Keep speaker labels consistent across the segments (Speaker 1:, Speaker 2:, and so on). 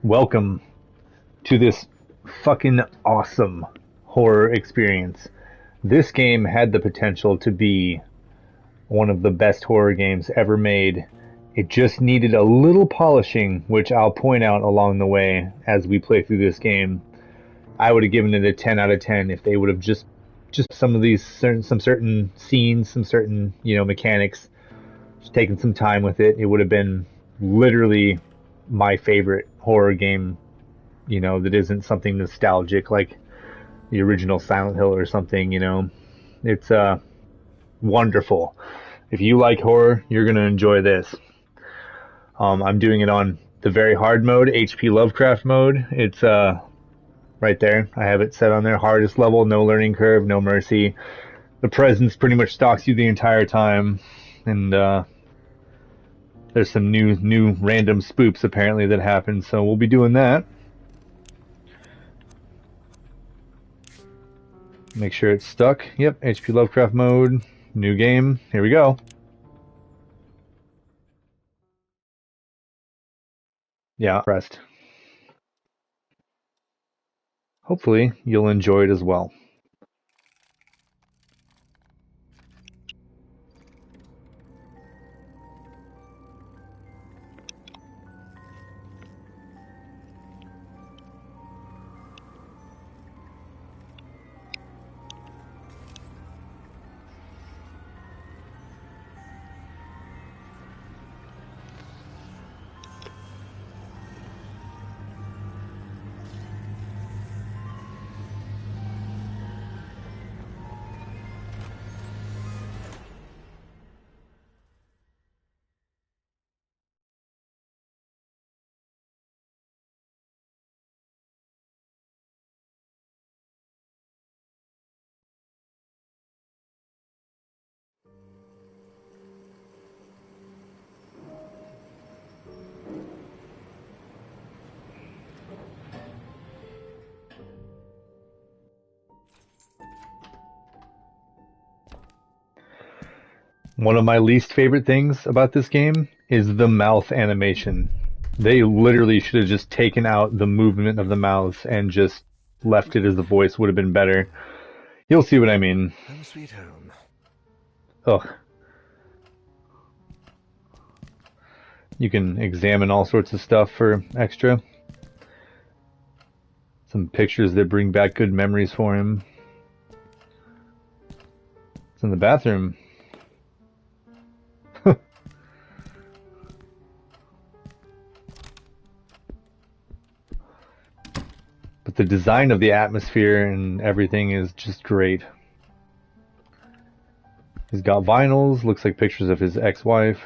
Speaker 1: Welcome to this fucking awesome horror experience. This game had the potential to be one of the best horror games ever made. It just needed a little polishing, which I'll point out along the way as we play through this game. I would have given it a 10 out of 10 if they would have just some of these some certain scenes, some certain, mechanics, just taken some time with it. It would have been literally my favorite horror game, that isn't something nostalgic like the original Silent Hill or something. It's wonderful. If you like horror, you're going to enjoy this. I'm doing it on the very hard mode, HP Lovecraft mode. It's right there. I have it set on there. Hardest level, no learning curve, no mercy. The presence pretty much stalks you the entire time. And there's some new random spoops apparently that happen, so we'll be doing that. Make sure it's stuck. Yep, HP Lovecraft mode, new game. Here we go. Yeah, pressed. Hopefully you'll enjoy it as well. One of my least favorite things about this game is the mouth animation. They literally should have just taken out the movement of the mouth and just left it as the voice would have been better. You'll see what I mean.
Speaker 2: Home sweet home.
Speaker 1: Ugh. You can examine all sorts of stuff for extra. Some pictures that bring back good memories for him. It's in the bathroom. But the design of the atmosphere and everything is just great. He's got vinyls, looks like pictures of his ex-wife.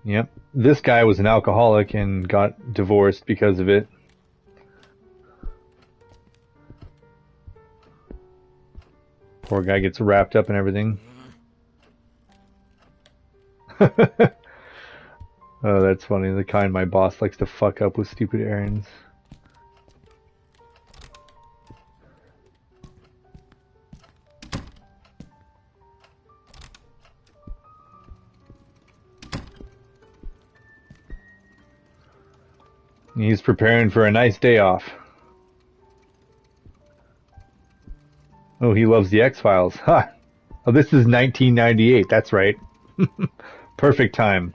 Speaker 1: Yep. This guy was an alcoholic and got divorced because of it. Poor guy gets wrapped up in everything. Oh, that's funny. The kind my boss likes to fuck up with stupid errands. He's preparing for a nice day off. Oh, he loves the X-Files. Ha! Oh, this is 1998. That's right. Perfect time.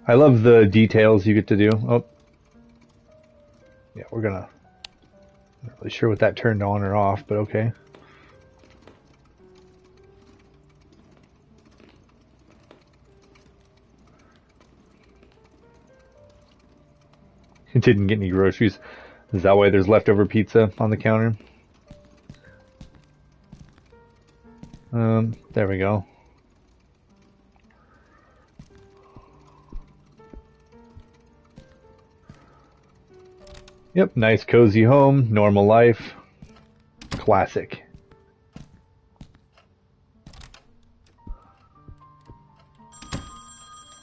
Speaker 1: I love the details you get to do. Oh. Yeah, we're gonna... Not really sure what that turned on or off, but okay. He didn't get any groceries. Is that why there's leftover pizza on the counter? There we go. Yep, nice cozy home, normal life. Classic.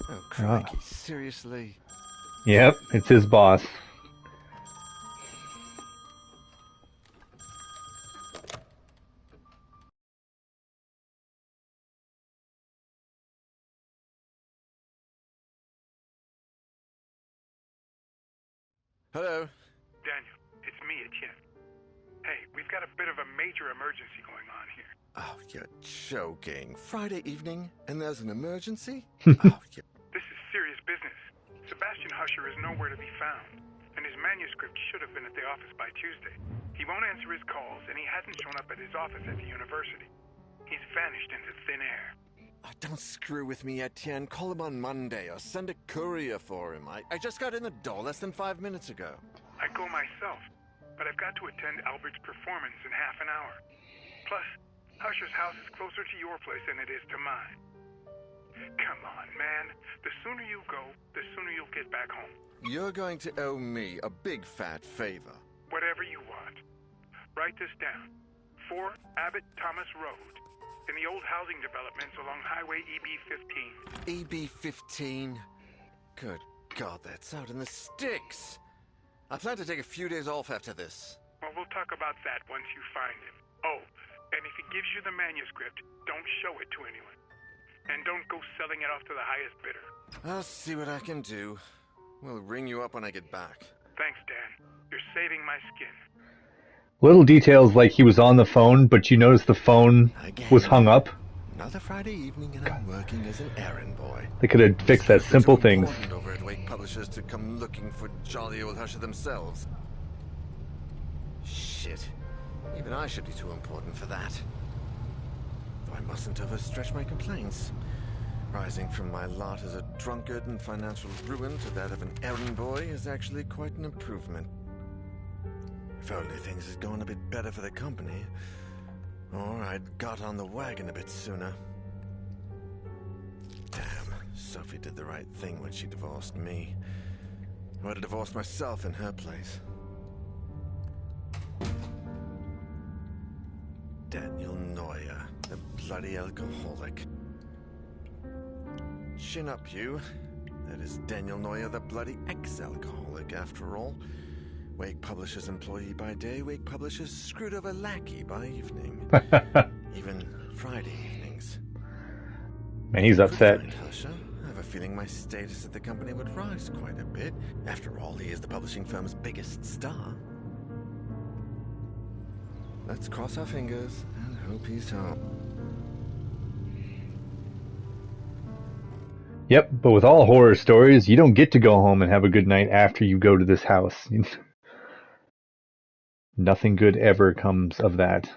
Speaker 2: Oh, crikey, seriously?
Speaker 1: Yep, it's his boss.
Speaker 2: Hello.
Speaker 3: Daniel, it's me, Etienne. Hey, we've got a bit of a major emergency going on here.
Speaker 2: Oh, you're joking. Friday evening, and there's an emergency? Oh, yeah.
Speaker 3: This is serious business. Sebastian Husher is nowhere to be found, and his manuscript should have been at the office by Tuesday. He won't answer his calls, and he hasn't shown up at his office at the university. He's vanished into thin air.
Speaker 2: Oh, don't screw with me, Etienne. Call him on Monday or send a courier for him. I just got in the door less than 5 minutes ago.
Speaker 3: I'd go myself, but I've got to attend Albert's performance in half an hour. Plus, Husher's house is closer to your place than it is to mine. Come on, man. The sooner you go, the sooner you'll get back home.
Speaker 2: You're going to owe me a big fat favor.
Speaker 3: Whatever you want. Write this down. 4 Abbott Thomas Road, in the old housing developments along Highway EB-15.
Speaker 2: EB-15? Good God, that's out in the sticks. I plan to take a few days off after this.
Speaker 3: Well, we'll talk about that once you find him. Oh, and if he gives you the manuscript, don't show it to anyone. And don't go selling it off to the highest bidder.
Speaker 2: I'll see what I can do. We'll ring you up when I get back.
Speaker 3: Thanks, Dan. You're saving my skin.
Speaker 1: Little details like he was on the phone, but you notice the phone was hung up.
Speaker 2: Another Friday evening and I'm working as an errand boy.
Speaker 1: They could have fixed that simple things.
Speaker 2: It's over at Wake Publishers to come looking for jolly old Husher themselves. Shit. Even I should be too important for that. Though I mustn't overstretch my complaints. Rising from my lot as a drunkard and financial ruin to that of an errand boy is actually quite an improvement. If only things had gone a bit better for the company, or I'd got on the wagon a bit sooner. Damn, Sophie did the right thing when she divorced me. I would have divorced myself in her place. Daniel Neuer, the bloody alcoholic. Chin up, you. That is Daniel Neuer, the bloody ex-alcoholic, after all. Wake Publishers employee by day, Wake Publishers screwed over lackey by evening. Even Friday evenings.
Speaker 1: Man, he's upset.
Speaker 2: Husher, I have a feeling my status at the company would rise quite a bit. After all, he is the publishing firm's biggest star. Let's cross our fingers and hope he's home.
Speaker 1: Yep, but with all horror stories, you don't get to go home and have a good night after you go to this house. Nothing good ever comes of that.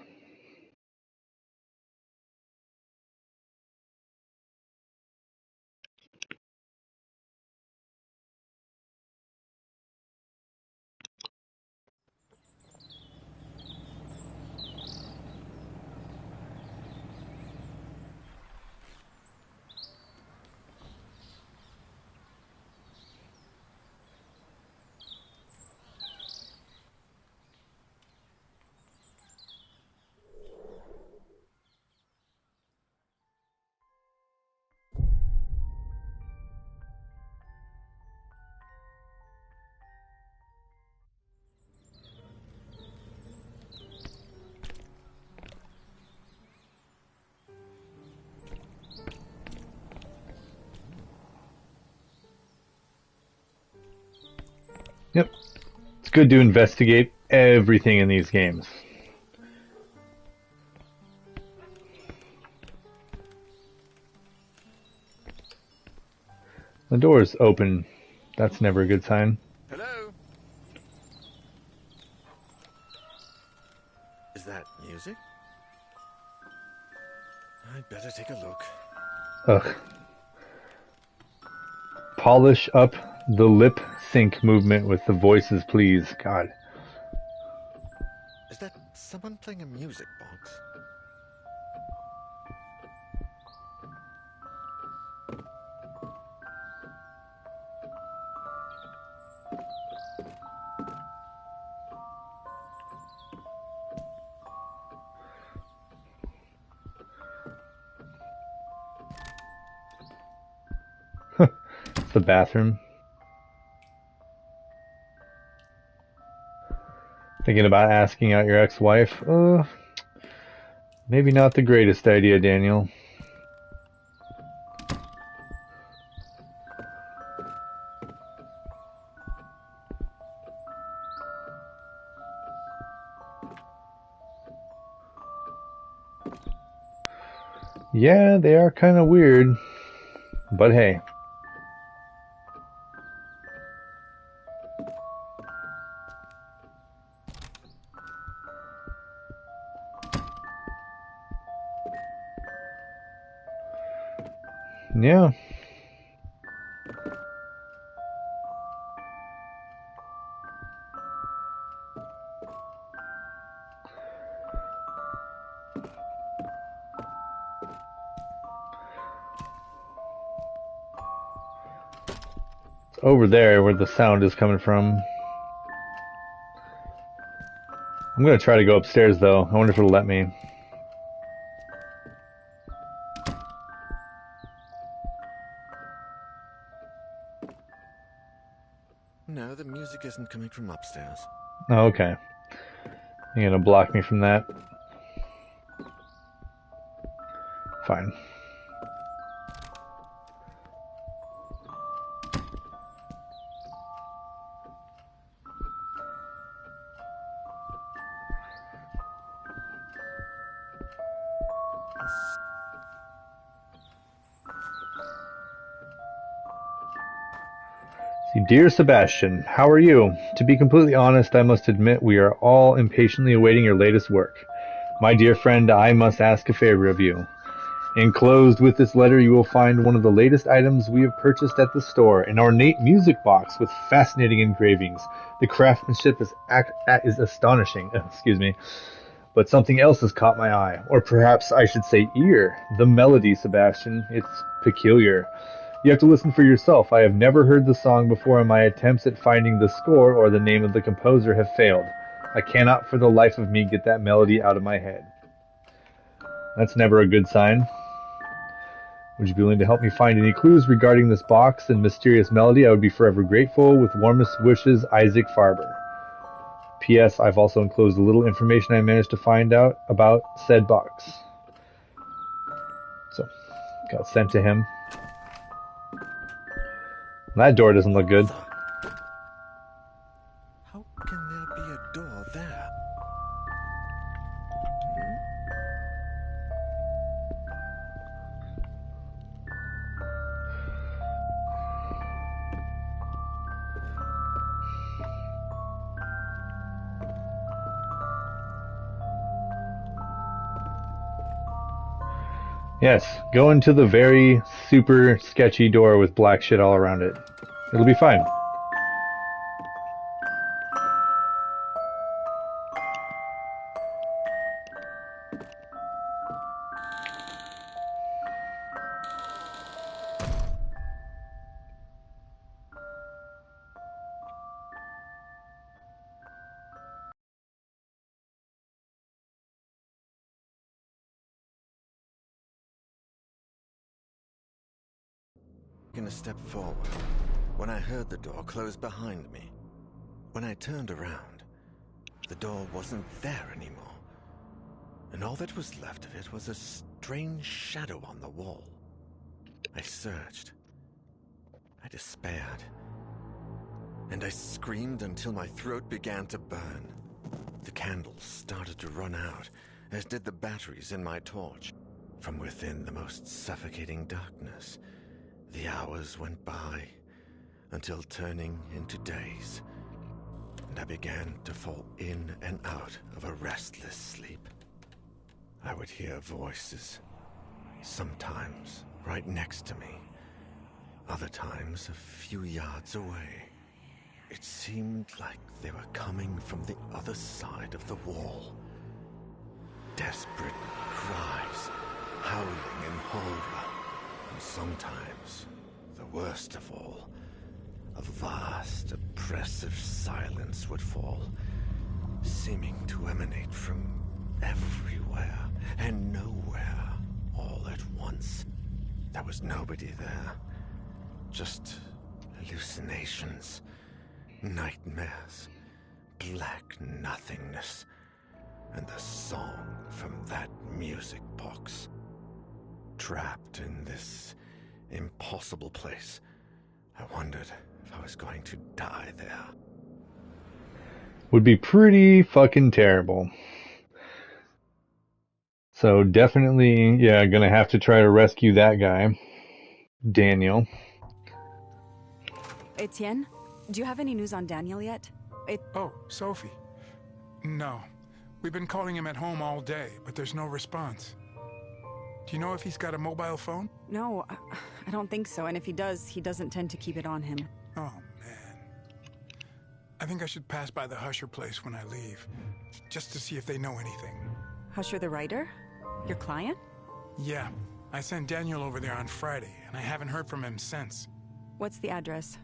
Speaker 1: Yep. It's good to investigate everything in these games. The door is open. That's never a good sign.
Speaker 2: Hello? Is that music? I'd better take a look.
Speaker 1: Ugh. Polish up the lip sync movement with the voices, please. God.
Speaker 2: Is that someone playing a music box?
Speaker 1: It's the bathroom. Thinking about asking out your ex-wife? Maybe not the greatest idea, Daniel. Yeah, they are kind of weird. But hey. Yeah. Over there where the sound is coming from. I'm gonna try to go upstairs though. I wonder if it'll let me.
Speaker 2: No, the music isn't coming from upstairs.
Speaker 1: Oh, okay. You're gonna block me from that? Fine. See, dear Sebastian, how are you? To be completely honest, I must admit we are all impatiently awaiting your latest work. My dear friend, I must ask a favor of you. Enclosed with this letter, you will find one of the latest items we have purchased at the store, an ornate music box with fascinating engravings. The craftsmanship is astonishing. Excuse me. But something else has caught my eye, or perhaps I should say ear. The melody, Sebastian. It's peculiar. You have to listen for yourself. I have never heard the song before, and my attempts at finding the score or the name of the composer have failed. I cannot for the life of me get that melody out of my head. That's never a good sign. Would you be willing to help me find any clues regarding this box and mysterious melody? I would be forever grateful. With warmest wishes, Isaac Farber. P.S. I've also enclosed a little information I managed to find out about said box. So, got sent to him. That door doesn't look good.
Speaker 2: How can there be a door there?
Speaker 1: Yes, go into the very super sketchy door with black shit all around it. It'll be fine.
Speaker 2: Taking a step forward when I heard the door close behind me. When I turned around, the door wasn't there anymore, and all that was left of it was a strange shadow on the wall. I searched. I despaired. And I screamed until my throat began to burn. The candles started to run out, as did the batteries in my torch. From within the most suffocating darkness, the hours went by, until turning into days, and I began to fall in and out of a restless sleep. I would hear voices, sometimes right next to me, other times a few yards away. It seemed like they were coming from the other side of the wall. Desperate cries, howling in horror, and sometimes, the worst of all, a vast, oppressive silence would fall, seeming to emanate from everywhere and nowhere all at once. There was nobody there, just hallucinations, nightmares, black nothingness, and the song from that music box. Trapped in this impossible place, I wondered if I was going to die there.
Speaker 1: Would be pretty fucking terrible. So definitely, yeah, gonna have to try to rescue that guy, Daniel.
Speaker 4: Etienne, do you have any news on Daniel yet?
Speaker 3: Oh, Sophie. No. We've been calling him at home all day, but there's no response. Do you know if he's got a mobile phone?
Speaker 4: No, I don't think so. And if he does, he doesn't tend to keep it on him.
Speaker 3: Oh, man. I think I should pass by the Husher place when I leave, just to see if they know anything.
Speaker 4: Husher the writer? Your client?
Speaker 3: Yeah. I sent Daniel over there on Friday, and I haven't heard from him since.
Speaker 4: What's the address?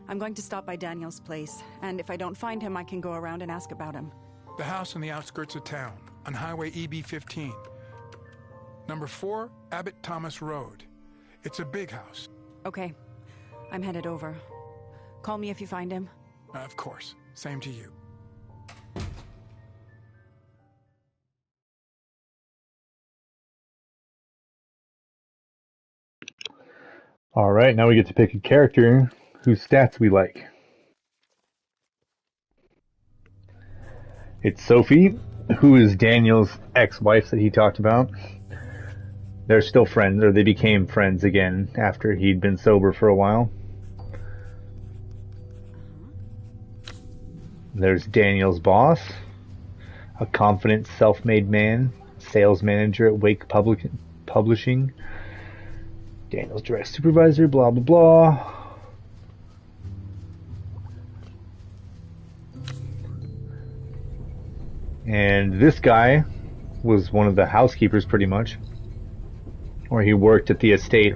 Speaker 4: I'm going to stop by Daniel's place, and if I don't find him, I can go around and ask about him.
Speaker 3: The house on the outskirts of town, on Highway EB-15. Number 4, Abbott Thomas Road. It's a big house.
Speaker 4: Okay. I'm headed over. Call me if you find him.
Speaker 3: Of course. Same to you.
Speaker 1: Alright, now we get to pick a character whose stats we like. It's Sophie, who is Daniel's ex-wife that he talked about. They're still friends, or they became friends again after he'd been sober for a while. There's Daniel's boss, a confident, self-made man, sales manager at Wake Publishing. Daniel's direct supervisor, blah, blah, blah. And this guy was one of the housekeepers, pretty much. Or he worked at the estate.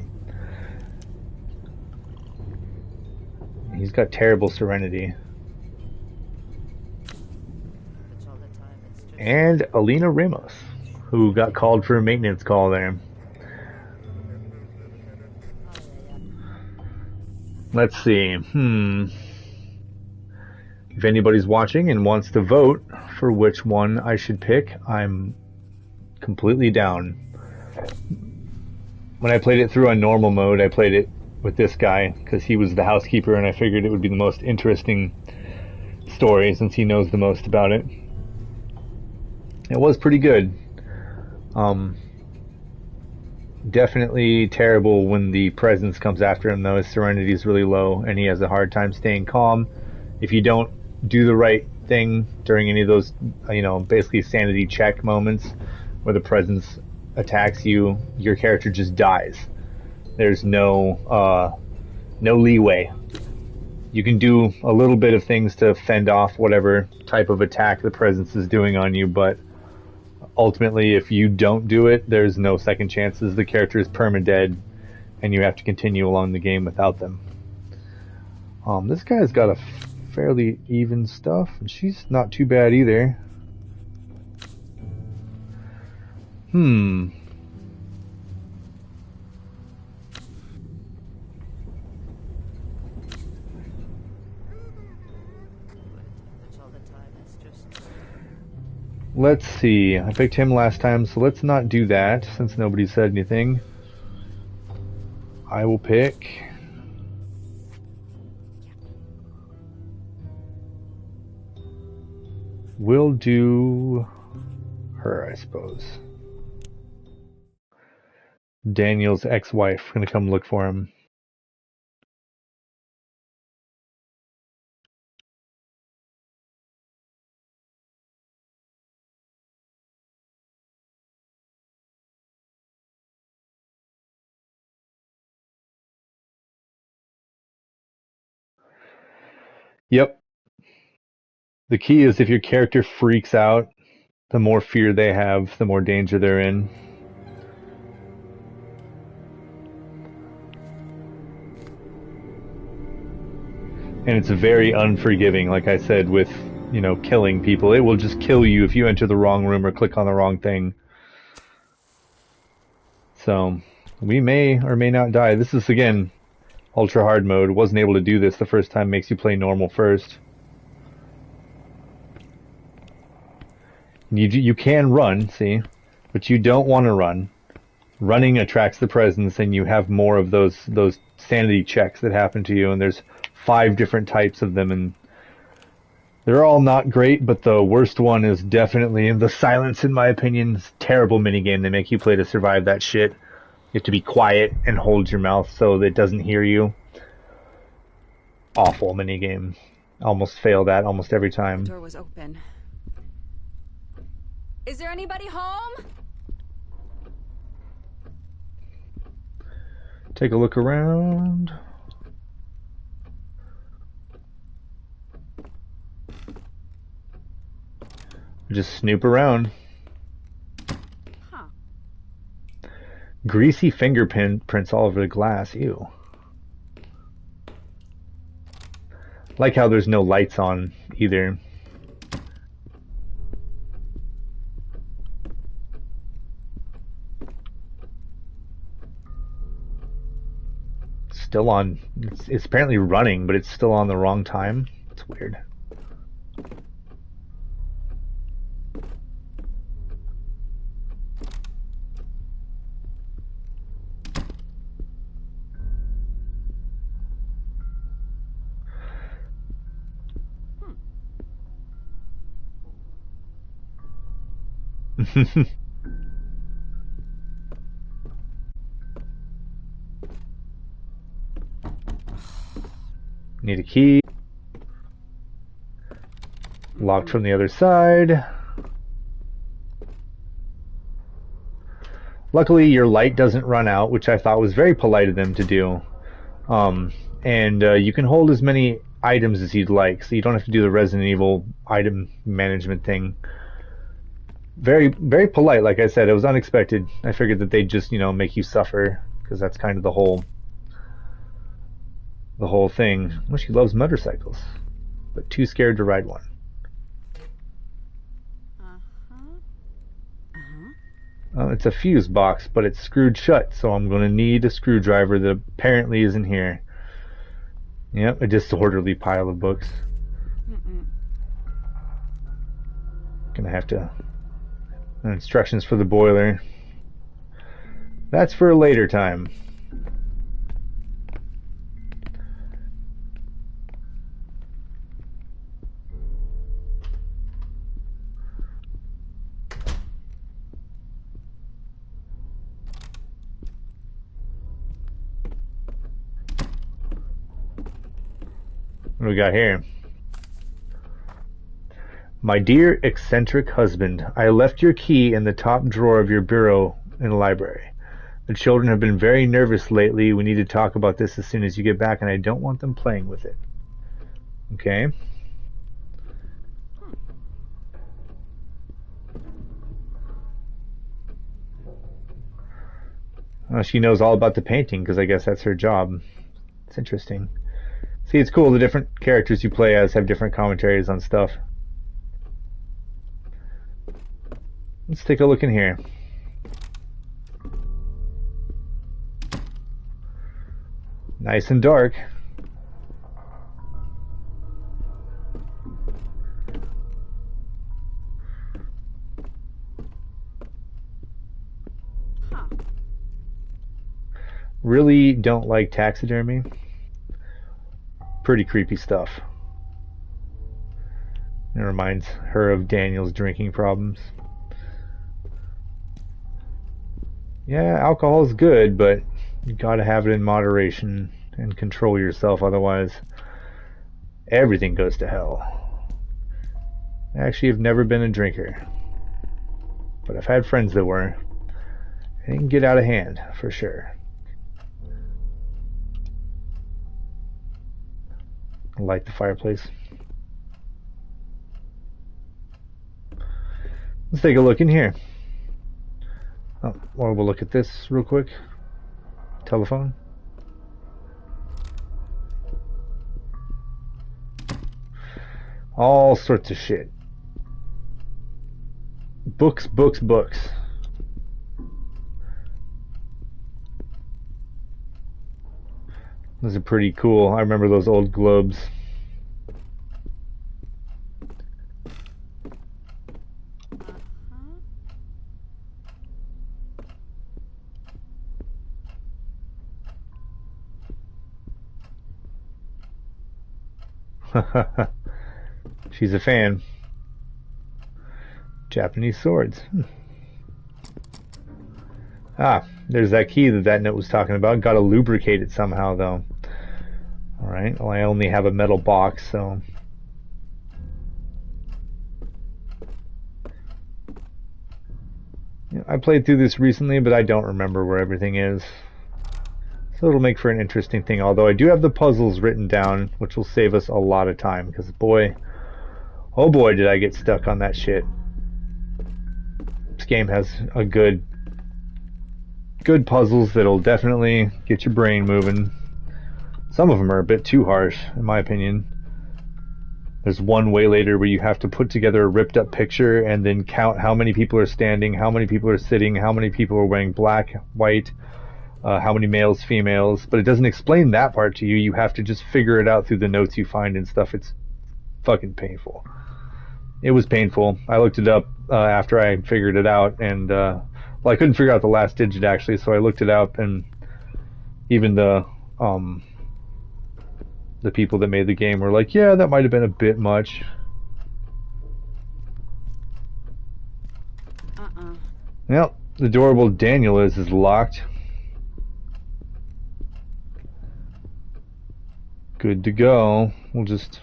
Speaker 1: He's got terrible serenity. And Alina Ramos, who got called for a maintenance call there. Let's see. If anybody's watching and wants to vote for which one I should pick, I'm completely down. When I played it through on normal mode, I played it with this guy because he was the housekeeper, and I figured it would be the most interesting story since he knows the most about it. It was pretty good. Definitely terrible when the presence comes after him, though. His serenity is really low, and he has a hard time staying calm. If you don't do the right thing during any of those, basically sanity check moments where the presence attacks you, your character just dies. There's no leeway. You can do a little bit of things to fend off whatever type of attack the presence is doing on you, but ultimately, if you don't do it, there's no second chances. The character is permadead, and you have to continue along the game without them. This guy's got a fairly even stuff, and she's not too bad either. Let's see. I picked him last time, so let's not do that since nobody said anything. I will pick... We'll do her, I suppose. Daniel's ex-wife. Gonna come look for him. Yep. The key is if your character freaks out, the more fear they have, the more danger they're in. And it's very unforgiving, like I said, with, killing people. It will just kill you if you enter the wrong room or click on the wrong thing. So, we may or may not die. This is, again, ultra hard mode. Wasn't able to do this the first time. Makes you play normal first. You can run, see, but you don't want to run. Running attracts the presence, and you have more of those sanity checks that happen to you. And there's 5 different types of them, and They're all not great, but the worst one is definitely The Silence, in my opinion. It's a terrible minigame they make you play to survive that shit. You have to be quiet and hold your mouth so that it doesn't hear you. Awful minigame. Almost fail that almost every time.
Speaker 4: The door was open. Is there anybody home?
Speaker 1: Take a look around. Just snoop around.
Speaker 4: Huh.
Speaker 1: Greasy fingerprints all over the glass. Ew. Like how there's no lights on either. Still on. It's apparently running, but it's still on the wrong time. It's weird. Need a key. Locked from the other side. Luckily, your light doesn't run out, which I thought was very polite of them to do. And you can hold as many items as you'd like, so you don't have to do the Resident Evil item management thing. Very, very polite. Like I said, it was unexpected. I figured that they'd just, make you suffer, because that's kind of the whole thing. Well, she loves motorcycles, but too scared to ride one. It's a fuse box, but it's screwed shut, so I'm going to need a screwdriver that apparently isn't here. Yep, a disorderly pile of books. Gonna have to... Instructions for the boiler. That's for a later time. What do we got here? My dear eccentric husband, I left your key in the top drawer of your bureau in the library. The children have been very nervous lately. We need to talk about this as soon as you get back, and I don't want them playing with it. Okay. Well, she knows all about the painting, because I guess that's her job. It's interesting. See, it's cool. The different characters you play as have different commentaries on stuff. Let's take a look in here. Nice and dark.
Speaker 4: Huh.
Speaker 1: Really don't like taxidermy. Pretty creepy stuff. It reminds her of Daniel's drinking problems. Yeah, alcohol is good, but you gotta have it in moderation and control yourself, otherwise everything goes to hell. I actually have never been a drinker, but I've had friends that were, and it can get out of hand, for sure. Light the fireplace. Let's take a look in here. Oh, or we'll look at this real quick. Telephone. All sorts of shit. Books, books, books. Those are pretty cool. I remember those old globes. She's a fan. Japanese swords. Ah, there's that key that note was talking about. Gotta lubricate it somehow, though. Alright, well, I only have a metal box, so... I played through this recently, but I don't remember where everything is. So it'll make for an interesting thing, although I do have the puzzles written down, which will save us a lot of time, because boy, oh boy, did I get stuck on that shit. This game has a good puzzles that'll definitely get your brain moving. Some of them are a bit too harsh, in my opinion. There's one way later where you have to put together a ripped up picture and then count how many people are standing, how many people are sitting, how many people are wearing black, white, how many males, females, but it doesn't explain that part to you. You have to just figure it out through the notes you find and stuff. It's fucking painful. It was painful. I looked it up after I figured it out, and well, I couldn't figure out the last digit actually, so I looked it up, and even the people that made the game were like, yeah, that might have been a bit much. Well, the door where Daniel is locked. Good to go. We'll just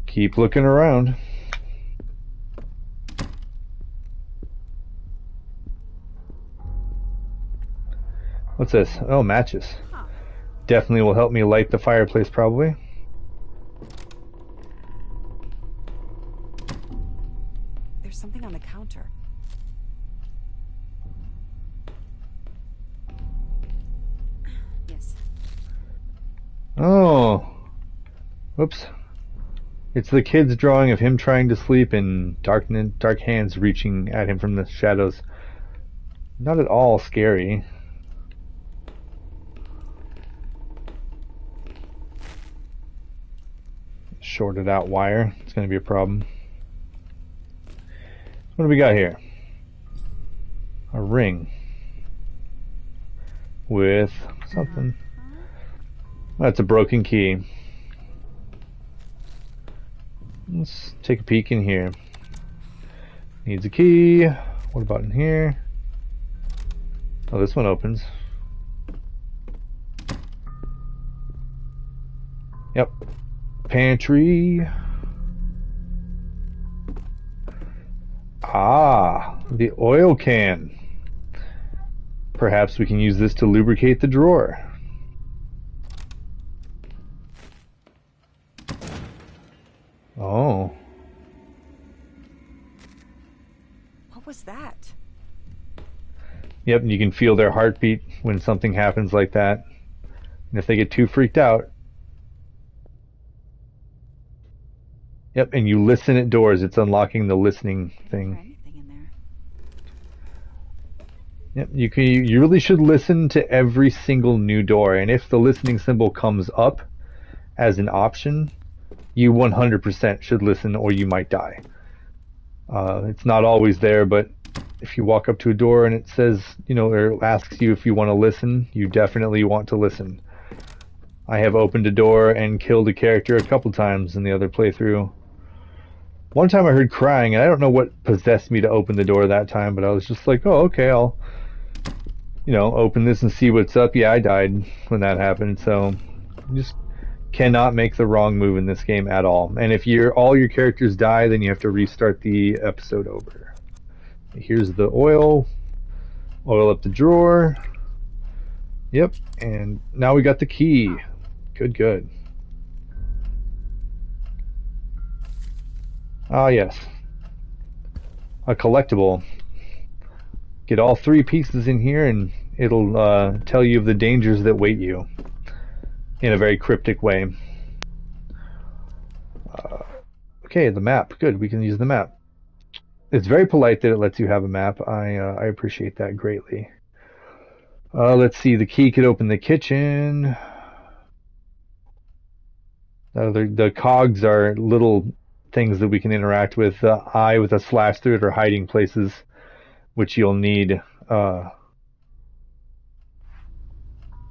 Speaker 1: keep looking around. What's this? Oh, matches. Definitely will help me light the fireplace, probably.
Speaker 4: There's something on the counter. Yes.
Speaker 1: Oh. Whoops. It's the kid's drawing of him trying to sleep and dark hands reaching at him from the shadows. Not at all scary. Shorted out wire. It's going to be a problem. What do we got here? A ring. With something. That's a broken key. Let's take a peek in here. Needs a key. What about in here? Oh, this one opens. Yep. Pantry. Ah, the oil can. Perhaps we can use this to lubricate the drawer. Oh.
Speaker 4: What was that?
Speaker 1: Yep, and you can feel their heartbeat when something happens like that. And if they get too freaked out. Yep, and you listen at doors. It's unlocking the listening thing.
Speaker 4: Anything in there?
Speaker 1: Yep, you really should listen to every single new door. And if the listening symbol comes up as an option, you 100% should listen or you might die. It's not always there, but if you walk up to a door and it says, or asks you if you want to listen, you definitely want to listen. I have opened a door and killed a character a couple times in the other playthrough. One time I heard crying, and I don't know what possessed me to open the door that time, but I was just like, oh, okay, I'll, open this and see what's up. Yeah, I died when that happened, so you just cannot make the wrong move in this game at all. And if all your characters die, then you have to restart the episode over. Here's the oil. Oil up the drawer. Yep, and now we got the key. Good. Ah, yes. A collectible. Get all 3 pieces in here and it'll tell you of the dangers that wait you in a very cryptic way. Okay, the map. Good, we can use the map. It's very polite that it lets you have a map. I appreciate that greatly. Let's see, the key could open the kitchen. The cogs are little things that we can interact with. The eye with a slash through it are hiding places, which you'll need.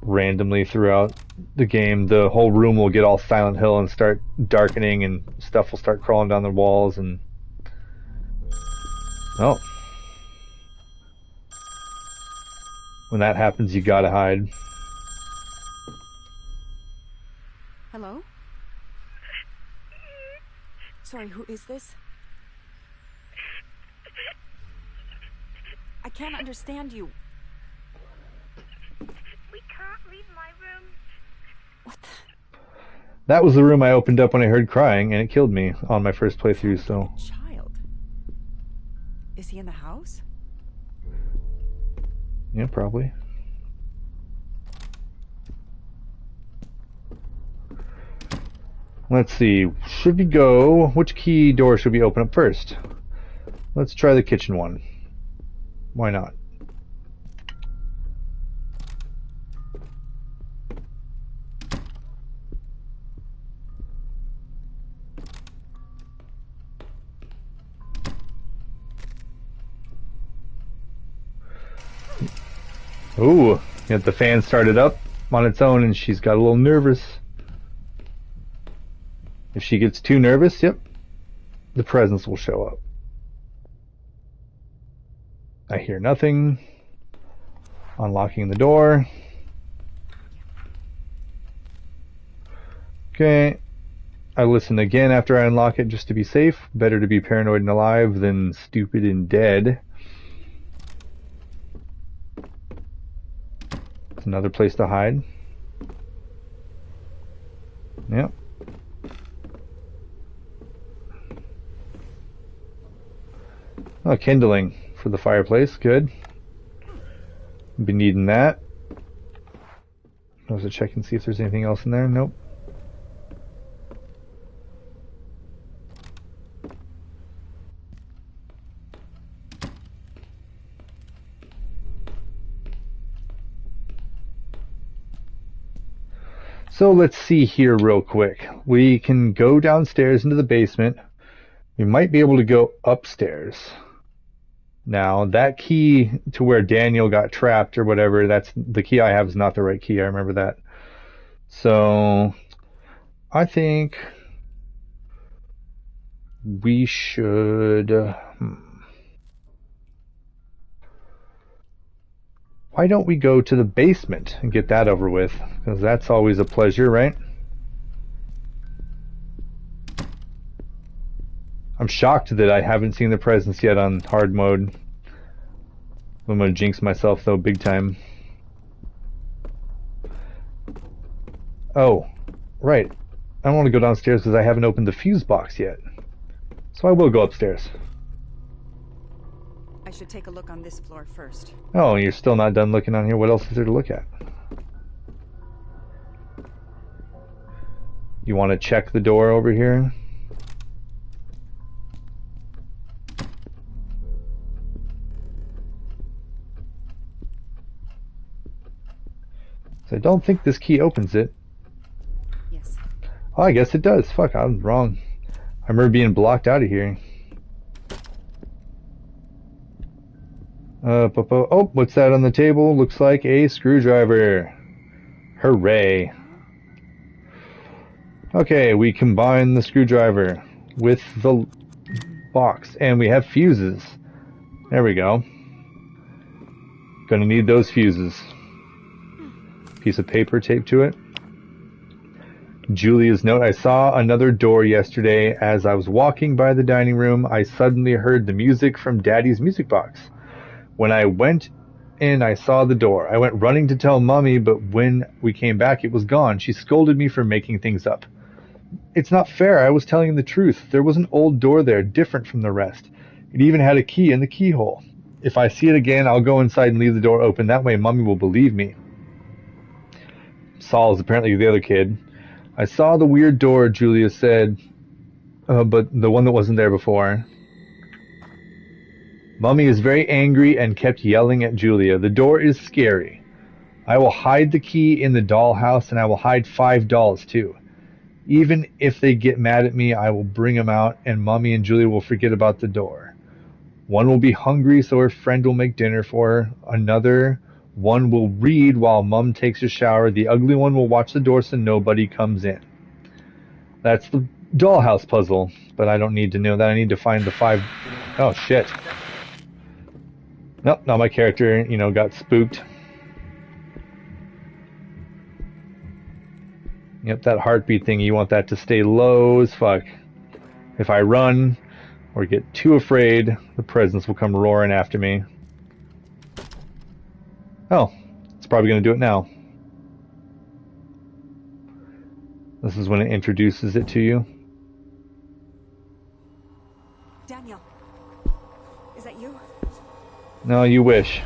Speaker 1: randomly throughout the game. The whole room will get all Silent Hill and start darkening, and stuff will start crawling down the walls. And oh, when that happens, you gotta hide.
Speaker 4: Hello? Sorry, who is this? I can't understand you.
Speaker 5: We can't leave my room.
Speaker 4: What the?
Speaker 1: That was the room I opened up when I heard crying, and it killed me on my first playthrough, so...
Speaker 4: Child. Is he in the house?
Speaker 1: Yeah, probably. Let's see. Should we go... Which key door should we open up first? Let's try the kitchen one. Why not? Ooh, yet the fan started up on its own and she's got a little nervous. If she gets too nervous, yep, the presence will show up. I hear nothing. Unlocking the door. Okay. I listen again after I unlock it just to be safe. Better to be paranoid and alive than stupid and dead. It's another place to hide. Yep. Oh, kindling for the fireplace. Good. Be needing that. Let's check and see if there's anything else in there. Nope. So let's see here real quick. We can go downstairs into the basement. We might be able to go upstairs. Now, that key to where Daniel got trapped or whatever, that's the key I have is not the right key. I remember that. So, I think we should... Why don't we go to the basement and get that over with? Because that's always a pleasure, right? I'm shocked that I haven't seen the presence yet on hard mode. I'm going to jinx myself, though, big time. Oh, right. I don't want to go downstairs because I haven't opened the fuse box yet. So I will go upstairs.
Speaker 4: I should take a look on this floor first.
Speaker 1: Oh, you're still not done looking on here? What else is there to look at? You want to check the door over here? So I don't think this key opens it.
Speaker 4: Yes.
Speaker 1: Oh, I guess it does. Fuck, I was wrong. I remember being blocked out of here. Oh, what's that on the table? Looks like a screwdriver. Hooray. Okay, we combine the screwdriver with the box, and we have fuses. There we go. Gonna need those fuses. Piece of paper taped to it. Julia's note. I saw another door yesterday. As I was walking by the dining room, I suddenly heard the music from Daddy's music box. When I went in, I saw the door. I went running to tell Mommy, but when we came back, it was gone. She scolded me for making things up. It's not fair. I was telling the truth. There was an old door there, different from the rest. It even had a key in the keyhole. If I see it again, I'll go inside and leave the door open. That way, Mommy will believe me. Saul is apparently the other kid. I saw the weird door, Julia said, but the one that wasn't there before. Mummy is very angry and kept yelling at Julia. The door is scary. I will hide the key in the dollhouse, and I will hide 5 dolls too. Even if they get mad at me, I will bring them out, and Mummy and Julia will forget about the door. One will be hungry, so her friend will make dinner for her. Another One will read while Mum takes a shower. The ugly one will watch the door so nobody comes in. That's the dollhouse puzzle, but I don't need to know that. I need to find the 5... Oh, shit. Nope, now my character, got spooked. Yep, that heartbeat thing, you want that to stay low as fuck. If I run or get too afraid, the presence will come roaring after me. Oh, it's probably going to do it now. This is when it introduces it to you.
Speaker 4: Daniel, is that you?
Speaker 1: No, you wish.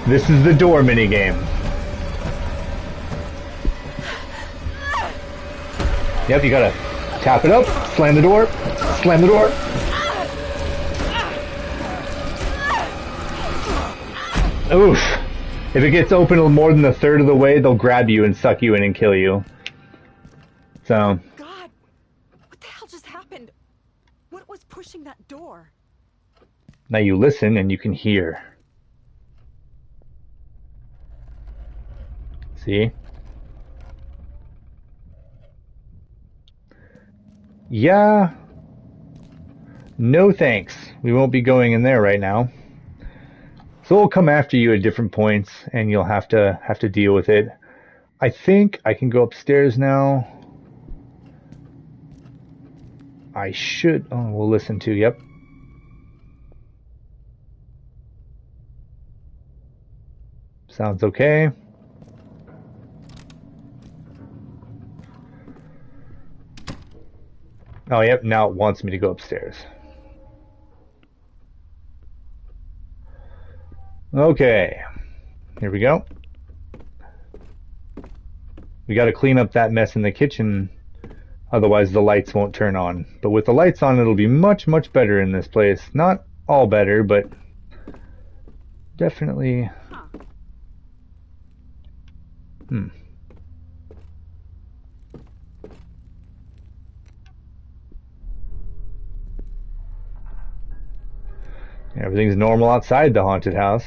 Speaker 1: This is the door minigame. Yep, you gotta tap it up, slam the door, slam the door. Oof. If it gets open more than a third of the way, they'll grab you and suck you in and kill you. So.
Speaker 4: God, what the hell just happened? What was pushing that door?
Speaker 1: Now you listen and you can hear. See? Yeah. No thanks. We won't be going in there right now. So it'll come after you at different points and you'll have to deal with it. I think I can go upstairs now. I should... Oh, we'll listen to... Yep. Sounds okay. Oh, yep, now it wants me to go upstairs. Okay, here we go. We got to clean up that mess in the kitchen, otherwise the lights won't turn on. But with the lights on, it'll be much, much better in this place. Not all better, but definitely... Everything's normal outside the haunted house.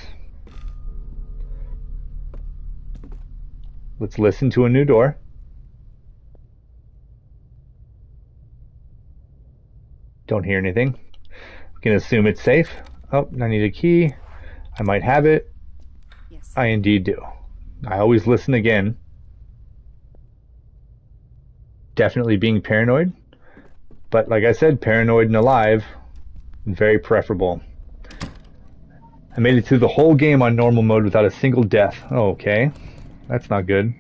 Speaker 1: Let's listen to a new door. Don't hear anything. We can assume it's safe. Oh, I need a key. I might have it.
Speaker 4: Yes.
Speaker 1: I indeed do. I always listen again. Definitely being paranoid. But like I said, paranoid and alive, very preferable. I made it through the whole game on normal mode without a single death. Oh, okay. That's not good.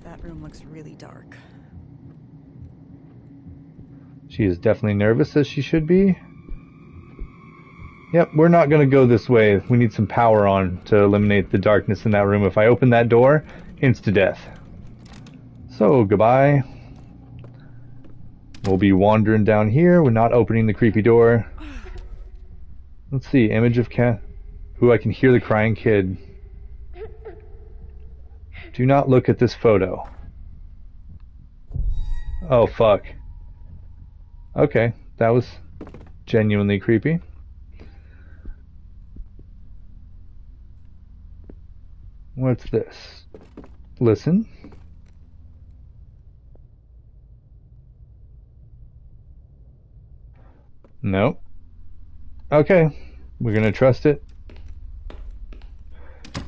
Speaker 4: That room looks really dark.
Speaker 1: She is definitely nervous, as she should be. Yep, we're not going to go this way. We need some power on to eliminate the darkness in that room. If I open that door, insta-death. So, goodbye. We'll be wandering down here. We're not opening the creepy door. Let's see, image of cat. Ooh, I can hear the crying kid. Do not look at this photo. Oh, fuck. Okay, that was genuinely creepy. What's this? Listen. Nope. Okay, we're gonna trust it.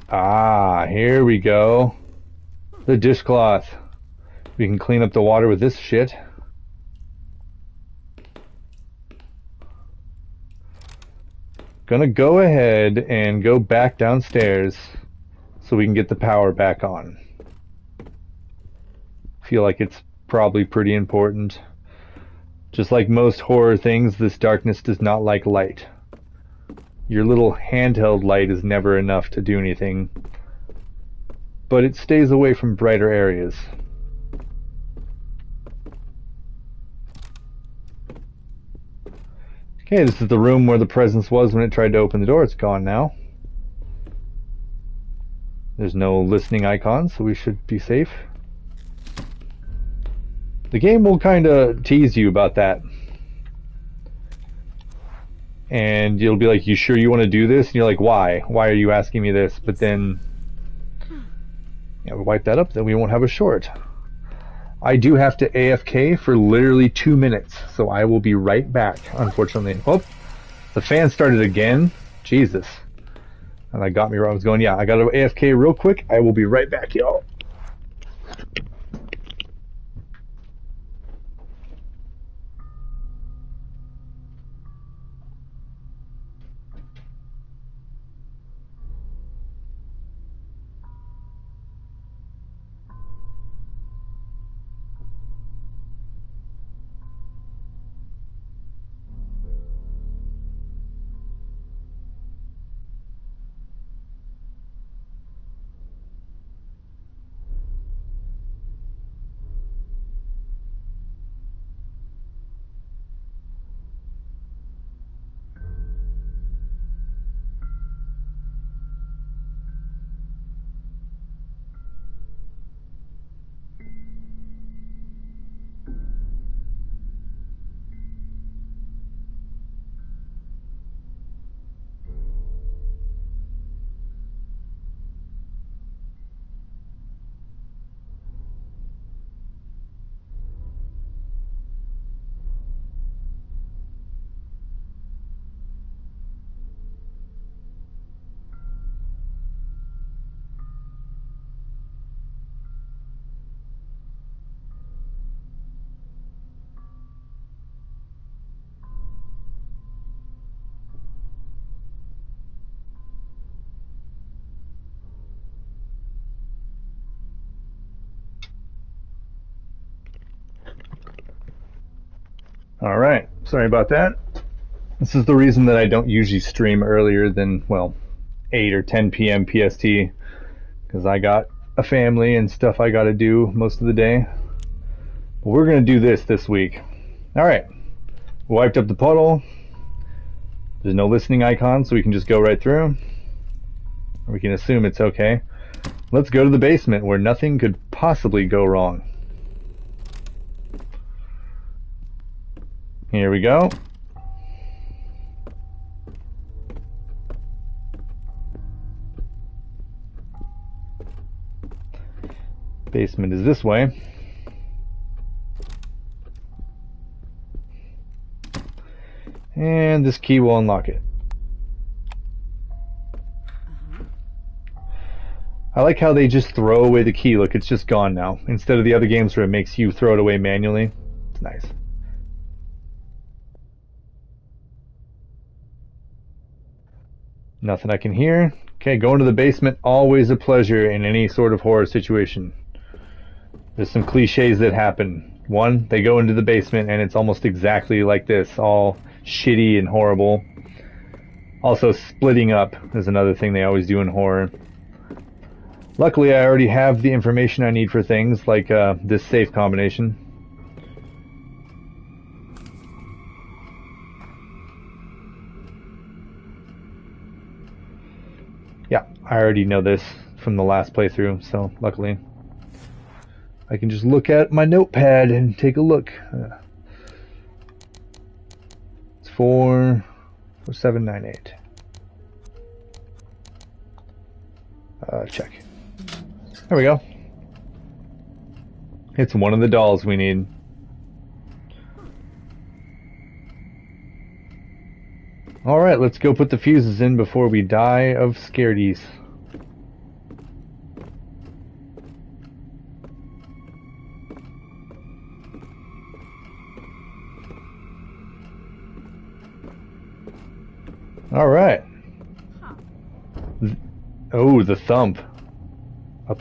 Speaker 1: Ah, here we go. The dishcloth. We can clean up the water with this shit. Gonna go ahead and go back downstairs so we can get the power back on. Feel like it's probably pretty important. Just like most horror things, this darkness does not like light. Your little handheld light is never enough to do anything, but it stays away from brighter areas. Okay, this is the room where the presence was when it tried to open the door. It's gone now. There's no listening icon, so we should be safe. The game will kind of tease you about that. And you'll be like, you sure you want to do this? And you're like, why? Why are you asking me this? But then, yeah, we wipe that up, then we won't have a short. I do have to AFK for literally 2 minutes, so I will be right back, unfortunately. Oh, the fan started again. Jesus. And that got me wrong. I was going, yeah, I got to AFK real quick. I will be right back, y'all. Alright, sorry about that. This is the reason that I don't usually stream earlier than, well, 8 or 10 p.m. PST, because I got a family and stuff I gotta do most of the day. But we're gonna do this week. Alright, we wiped up the puddle. There's no listening icon, so we can just go right through. We can assume it's okay. Let's go to the basement where nothing could possibly go wrong. Here we go. Basement is this way. And this key will unlock it. I like how they just throw away the key. Look, it's just gone now. Instead of the other games where it makes you throw it away manually. It's nice. Nothing I can hear. Okay, going to the basement, always a pleasure in any sort of horror situation. There's some cliches that happen. One, they go into the basement and it's almost exactly like this, all shitty and horrible. Also, splitting up is another thing they always do in horror. Luckily, I already have the information I need for things like this safe combination. Yeah, I already know this from the last playthrough, so luckily I can just look at my notepad and take a look. It's 4798. Check. There we go. It's one of the dolls we need. Alright, let's go put the fuses in before we die of scaredies. Alright. Oh, the thump.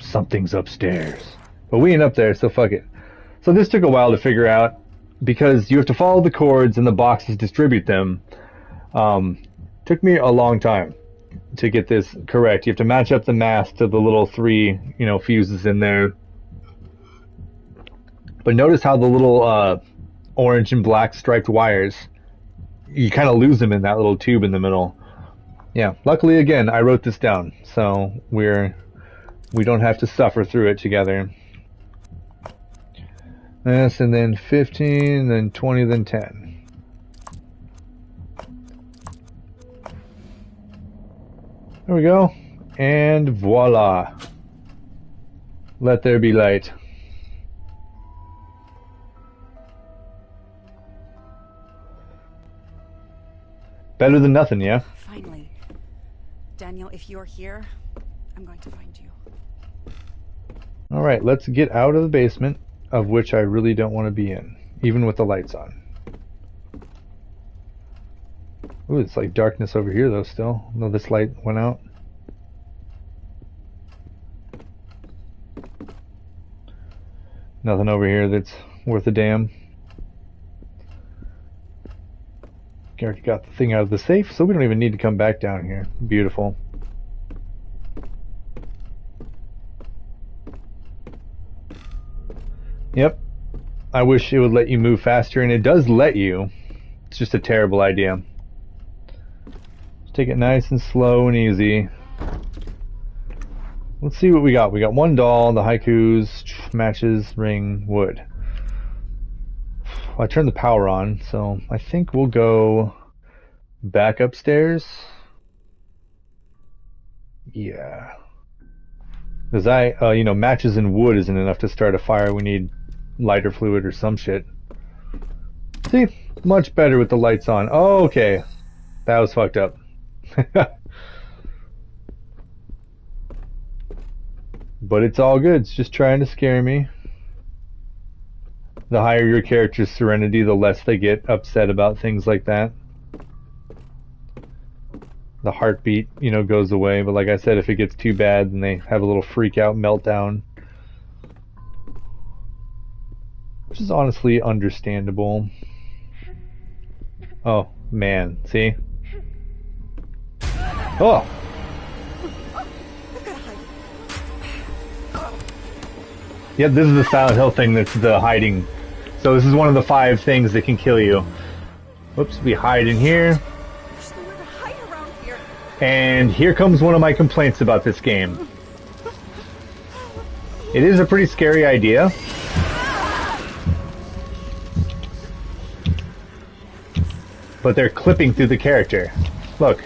Speaker 1: Something's upstairs. But we ain't up there, so fuck it. So this took a while to figure out, because you have to follow the cords and the boxes distribute them. Took me a long time to get this correct. You have to match up the mast to the little 3, fuses in there. But notice how the little orange and black striped wires, you kind of lose them in that little tube in the middle. Yeah, luckily again, I wrote this down, so we don't have to suffer through it together. Yes, and then 15, then 20, then 10. There we go. And voila. Let there be light. Better than nothing, yeah?
Speaker 4: Finally. Daniel, if you're here, I'm going to find you.
Speaker 1: Alright, let's get out of the basement, of which I really don't want to be in, even with the lights on. Ooh, it's like darkness over here though still. No, this light went out. Nothing over here that's worth a damn. Already got the thing out of the safe, so we don't even need to come back down here. Beautiful. Yep. I wish it would let you move faster, and it does let you. It's just a terrible idea. Just take it nice and slow and easy. Let's see what we got. We got one doll, the haikus, matches, ring, wood. I turned the power on, so I think we'll go back upstairs. Yeah. Because matches and wood isn't enough to start a fire. We need lighter fluid or some shit. See? Much better with the lights on. Oh, okay. That was fucked up. But it's all good. It's just trying to scare me. The higher your character's serenity, the less they get upset about things like that. The heartbeat, goes away. But like I said, if it gets too bad, then they have a little freak out meltdown. Which is honestly understandable. Oh, man. See? Oh! Yep, this is the Silent Hill thing that's the hiding. So this is one of the 5 things that can kill you. Whoops, we hide in here.
Speaker 4: There's nowhere to hide around here.
Speaker 1: And here comes one of my complaints about this game. It is a pretty scary idea. But they're clipping through the character. Look.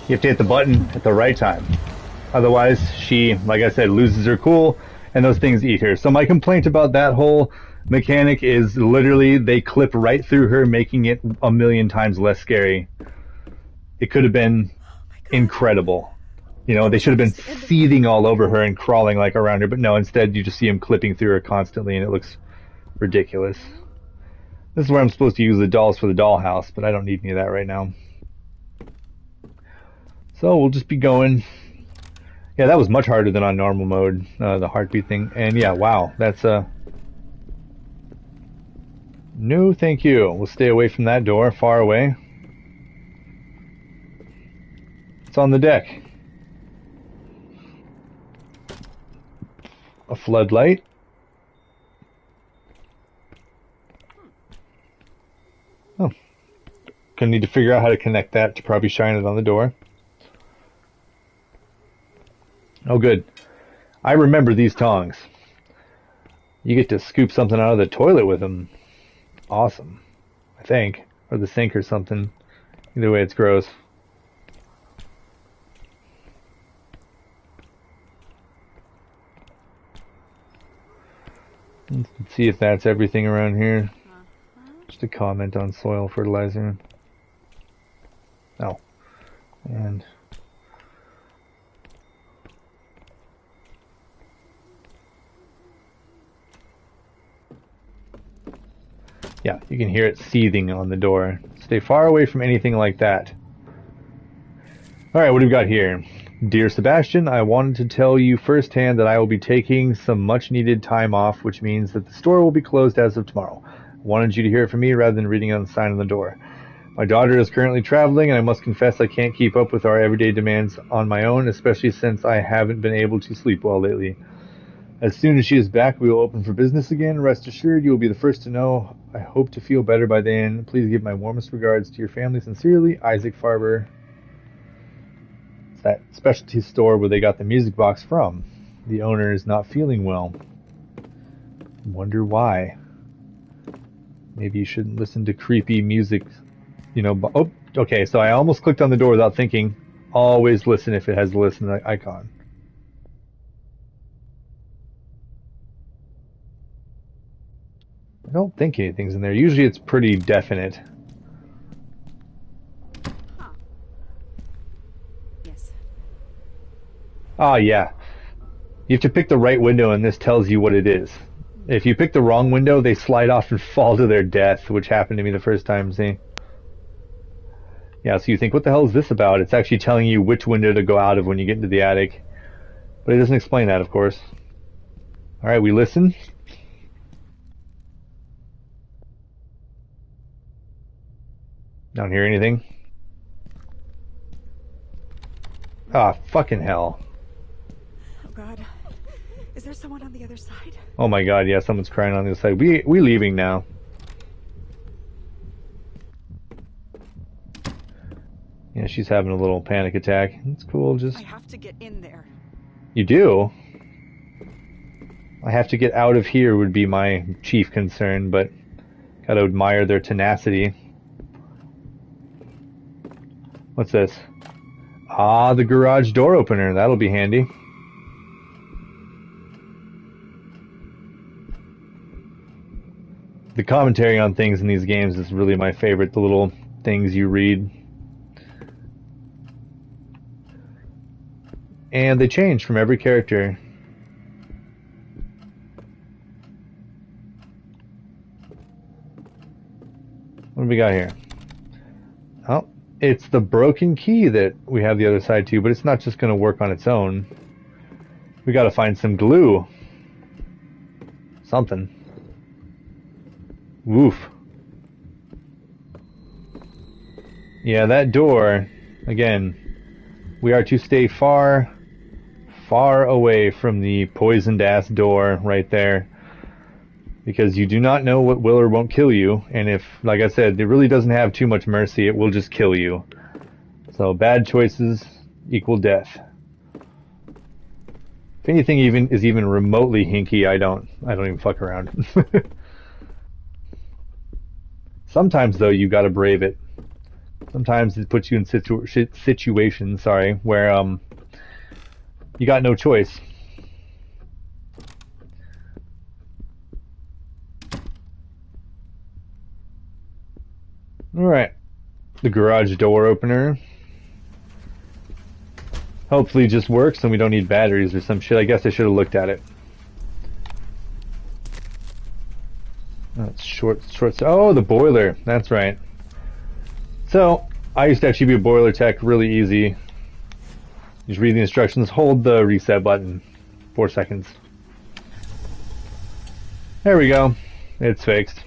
Speaker 1: You have to hit the button at the right time. Otherwise, she, like I said, loses her cool, and those things eat her. So my complaint about that whole mechanic is literally they clip right through her, making it a million times less scary. It could have been incredible. They should have been seething all over her and crawling like around her, but no, instead you just see them clipping through her constantly, and it looks ridiculous. This is where I'm supposed to use the dolls for the dollhouse, but I don't need any of that right now. So we'll just be going. Yeah, that was much harder than on normal mode, the heartbeat thing. And yeah, wow, that's no thank you. We'll stay away from that door, far away. It's on the deck. A floodlight. Oh. Gonna need to figure out how to connect that to probably shine it on the door. Oh, good. I remember these tongs. You get to scoop something out of the toilet with them. Awesome. I think. Or the sink or something. Either way, it's gross. Let's see if that's everything around here. Just a comment on soil fertilizer. Oh. And... yeah, you can hear it seething on the door. Stay far away from anything like that. Alright, what do we got here? Dear Sebastian, I wanted to tell you firsthand that I will be taking some much needed time off, which means that the store will be closed as of tomorrow. I wanted you to hear it from me rather than reading on the sign on the door. My daughter is currently traveling, and I must confess I can't keep up with our everyday demands on my own, especially since I haven't been able to sleep well lately. As soon as she is back, we will open for business again. Rest assured, you will be the first to know. I hope to feel better by then. Please give my warmest regards to your family. Sincerely, Isaac Farber. It's that specialty store where they got the music box from. The owner is not feeling well. Wonder why. Maybe you shouldn't listen to creepy music. Oh, okay, so I almost clicked on the door without thinking. Always listen if it has the listen icon. I don't think anything's in there. Usually it's pretty definite.
Speaker 4: Huh. Yes.
Speaker 1: Oh, yeah. You have to pick the right window, and this tells you what it is. If you pick the wrong window, they slide off and fall to their death, which happened to me the first time, see? Yeah, so you think, what the hell is this about? It's actually telling you which window to go out of when you get into the attic. But it doesn't explain that, of course. Alright, we listen. Don't hear anything. Ah, fucking hell.
Speaker 4: Oh God. Is there someone on the other side?
Speaker 1: Oh my god, yeah, someone's crying on the other side. We leaving now. Yeah, she's having a little panic attack. It's cool, just...
Speaker 4: I have to get in there.
Speaker 1: You do? I have to get out of here would be my chief concern, but gotta admire their tenacity. What's this? Ah, the garage door opener. That'll be handy. The commentary on things in these games is really my favorite. The little things you read. And they change from every character. What do we got here? Oh, it's the broken key that we have the other side to, but it's not just going to work on its own. We got to find some glue. Something. Woof. Yeah, that door, again, we are to stay far away from the poisoned ass door right there. Because you do not know what will or won't kill you, and if, like I said, it really doesn't have too much mercy, it will just kill you. So bad choices equal death. If anything is even remotely hinky, I don't even fuck around. Sometimes though, you gotta brave it. Sometimes it puts you in situations, where you got no choice. Alright, the garage door opener. Hopefully it just works and we don't need batteries or some shit. I guess I should have looked at it. That's short. Oh, the boiler. That's right. So, I used to actually be a boiler tech really easy. Just read the instructions, hold the reset button. 4 seconds. There we go. It's fixed.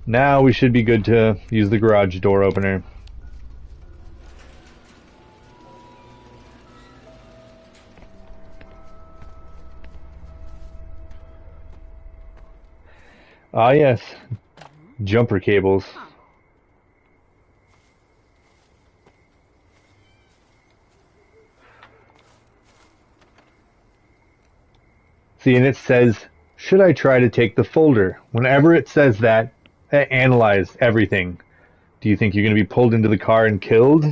Speaker 1: Now we should be good to use the garage door opener. Ah yes, jumper cables. See, and it says, should I try to take the folder? Whenever it says that, analyze everything. Do you think you're going to be pulled into the car and killed?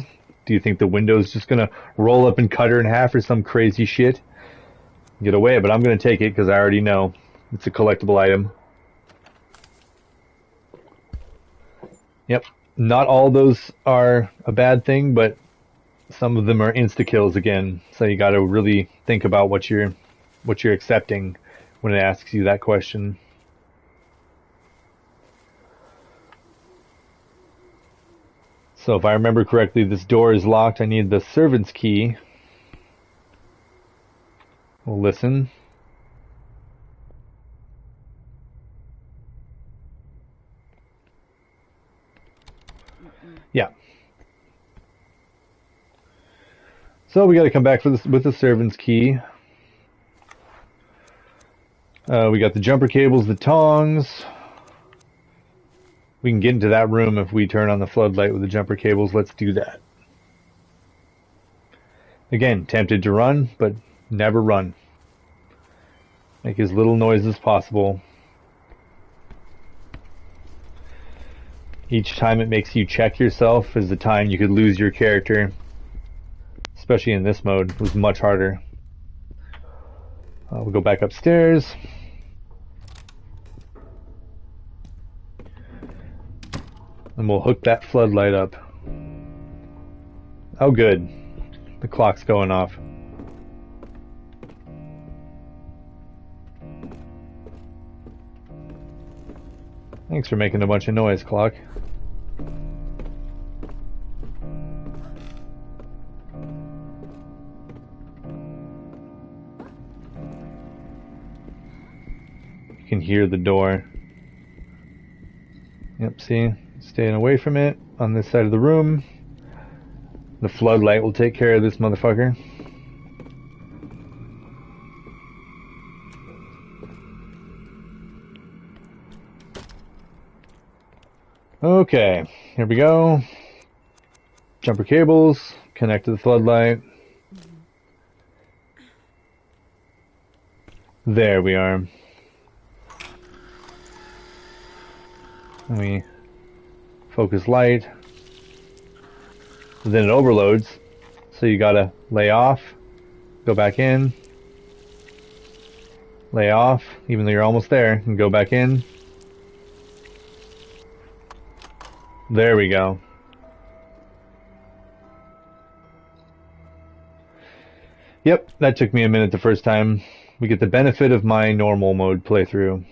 Speaker 1: Do you think the window's just going to roll up and cut her in half or some crazy shit? Get away, but I'm going to take it because I already know it's a collectible item. Yep, not all those are a bad thing, but some of them are insta-kills again. So you got to really think about what you're accepting when it asks you that question. So if I remember correctly, this door is locked. I need the servant's key. We'll listen. Yeah. So we got to come back for this with the servant's key. We got the jumper cables, the tongs. We can get into that room if we turn on the floodlight with the jumper cables. Let's do that. Again, tempted to run, but never run. Make as little noise as possible. Each time it makes you check yourself is the time you could lose your character. Especially in this mode, it was much harder. We'll go back upstairs. And we'll hook that floodlight up. Oh good. The clock's going off. Thanks for making a bunch of noise, clock. You can hear the door. Yep, see? Staying away from it on this side of the room. The floodlight will take care of this motherfucker. Okay, here we go. Jumper cables, connect to the floodlight. There we are. Let me focus light. Then it overloads, so you gotta lay off, go back in, lay off, even though you're almost there, and go back in. There we go. Yep, that took me a minute the first time. We get the benefit of my normal mode playthrough.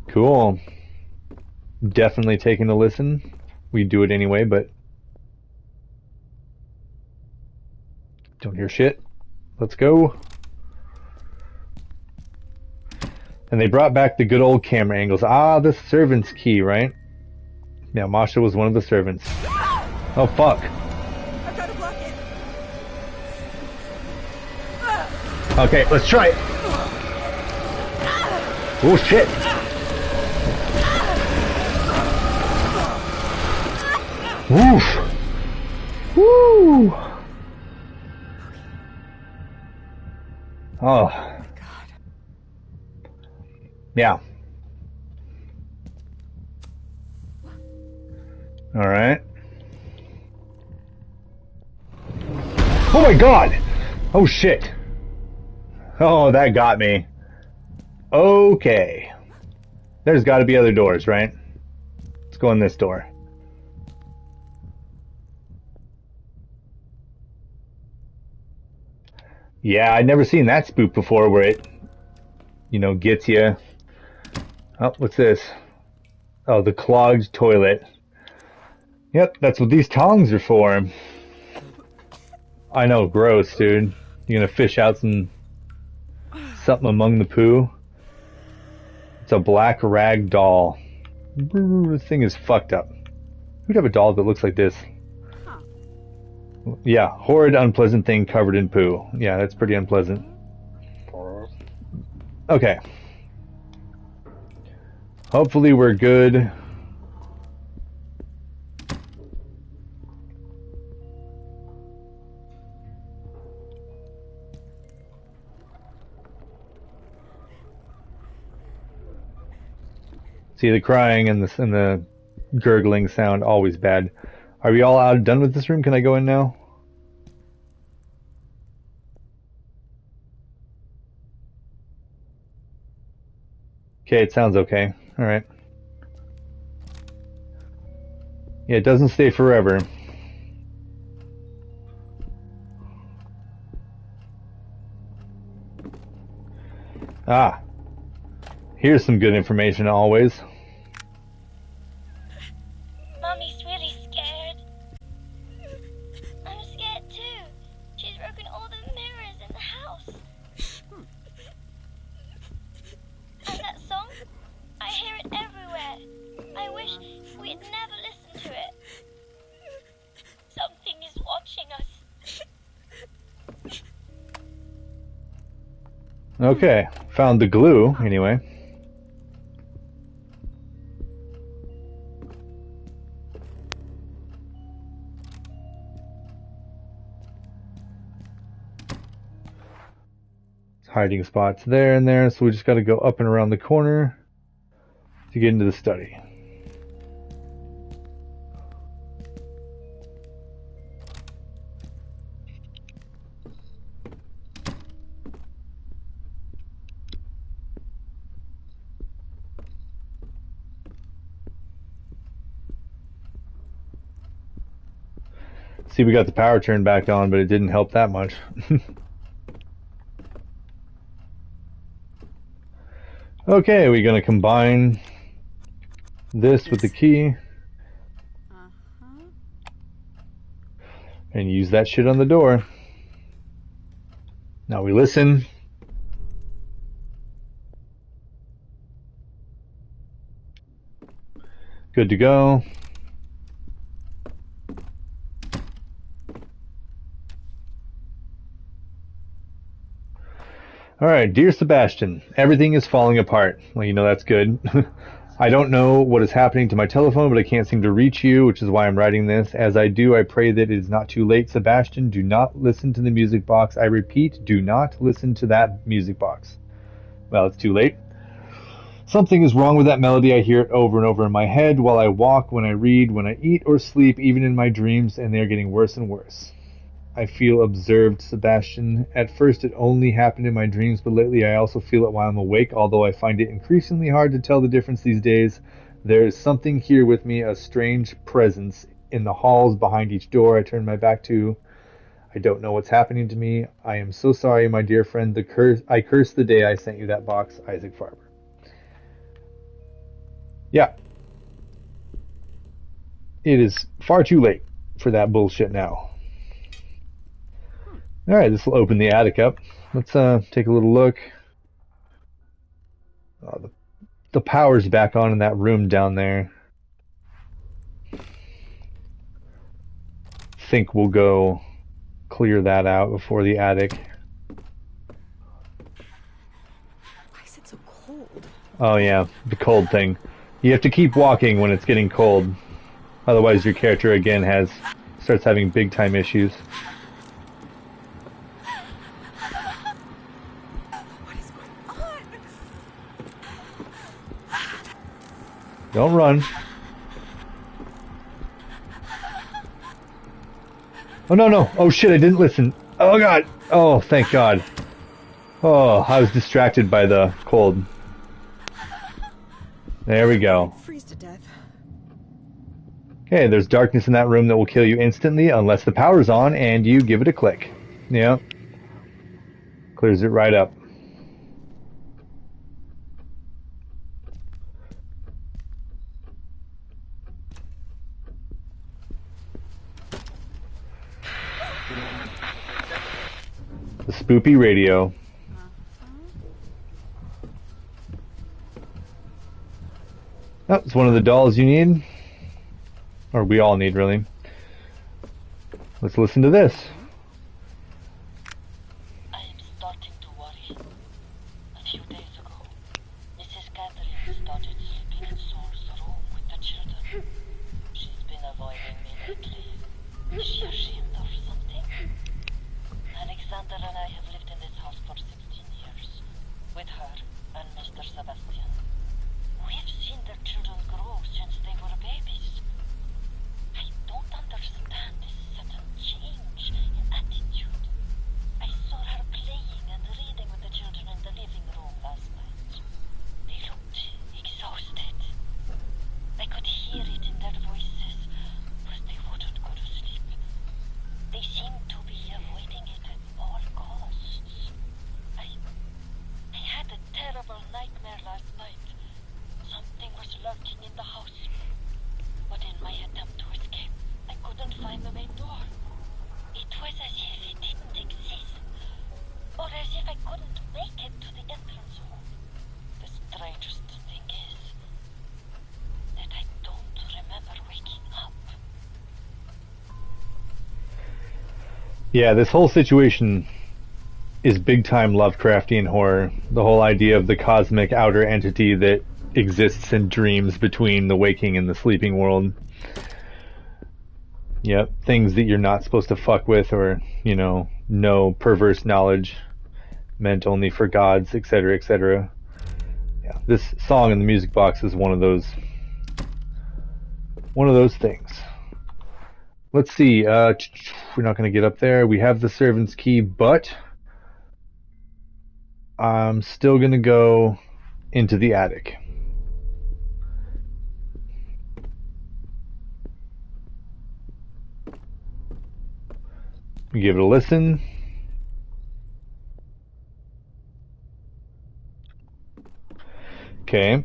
Speaker 1: Cool. Definitely taking a listen. We do it anyway, but don't hear shit. Let's go. And they brought back the good old camera angles. Ah, the servant's key, right? Yeah, Masha was one of the servants. Oh, fuck.
Speaker 4: I've got to block it.
Speaker 1: Okay, let's try it. Oh, shit. Woof. Woo. Oh. Yeah. All right. Oh my god! Oh shit. Oh, that got me. Okay. There's got to be other doors, right? Let's go in this door. Yeah, I'd never seen that spook before where it, you know, gets you. Oh, what's this? Oh, the clogged toilet. Yep, that's what these tongs are for. I know, gross, dude. You're gonna fish out something among the poo. It's a black rag doll. This thing is fucked up. Who'd have a doll that looks like this? Yeah, horrid, unpleasant thing covered in poo. Yeah, that's pretty unpleasant. Okay. Hopefully we're good. See, the crying and the gurgling sound, always bad. Are we all done with this room? Can I go in now? Okay, it sounds okay. Alright. Yeah, it doesn't stay forever. Ah. Here's some good information always.
Speaker 5: Mommy's really scared. I'm scared too. She's broken all the mirrors in the house.
Speaker 1: Okay, found the glue anyway. Hiding spots there and there, so we just got to go up and around the corner to get into the study. See, we got the power turned back on, but it didn't help that much. Okay, we're going to combine this with the key and use that shit on the door. Now we listen. Good to go. Alright, dear Sebastian, everything is falling apart. Well, you know that's good. I don't know what is happening to my telephone, but I can't seem to reach you, which is why I'm writing this. As I do, I pray that it is not too late. Sebastian, do not listen to the music box. I repeat, do not listen to that music box. Well, it's too late. Something is wrong with that melody. I hear it over and over in my head while I walk, when I read, when I eat or sleep, even in my dreams, and they're getting worse and worse. I feel observed, Sebastian. At first it only happened in my dreams, but lately I also feel it while I'm awake, although I find it increasingly hard to tell the difference these days. There is something here with me, a strange presence in the halls behind each door I turn my back to. I don't know what's happening to me. I am so sorry, my dear friend. I curse the day I sent you that box, Isaac Farber. Yeah. It is far too late for that bullshit now. Alright, this will open the attic up. Let's take a little look. The power's back on in that room down there. Think we'll go clear that out before the attic.
Speaker 4: Why is it so cold?
Speaker 1: Oh yeah, the cold thing. You have to keep walking when it's getting cold. Otherwise your character again starts having big time issues. Don't run. Oh, no. Oh, shit, I didn't listen. Oh, God. Oh, thank God. Oh, I was distracted by the cold. There we go.
Speaker 4: Freeze to death.
Speaker 1: Okay, there's darkness in that room that will kill you instantly unless the power's on and you give it a click. Yeah. Clears it right up. The spoopy radio. Oh, it's one of the dolls you need. Or we all need, really. Let's listen to this.
Speaker 5: I am starting to worry. A few days ago, Mrs. Catherine started sleeping in Saul's room with the children. She's been avoiding me lately. Is she ashamed or something? Alexander and I have lived in this house for 16 years, with her and Mr. Sebastian. We've seen their children grow since they were babies. I don't understand this sudden change in attitude. I saw her playing and reading with the children in the living room last night. They looked exhausted. I could hear it in their voices, but they wouldn't go to sleep. They seemed to be avoiding it at all costs. I had a terrible nightmare last night. Something was lurking in the house. But in my attempt to escape, I couldn't find the main door. It was as if it didn't exist. Or as if I couldn't make it to the entrance hall. The strangest thing is that I don't remember waking up.
Speaker 1: Yeah, this whole situation is big time Lovecraftian horror. The whole idea of the cosmic outer entity that exists in dreams between the waking and the sleeping world. Yep, things that you're not supposed to fuck with, or, you know perverse knowledge meant only for gods, etc., etc. Yeah, this song in the music box is one of those things. Let's see, we're not going to get up there. We have the servant's key, but I'm still going to go into the attic. Give it a listen. Okay.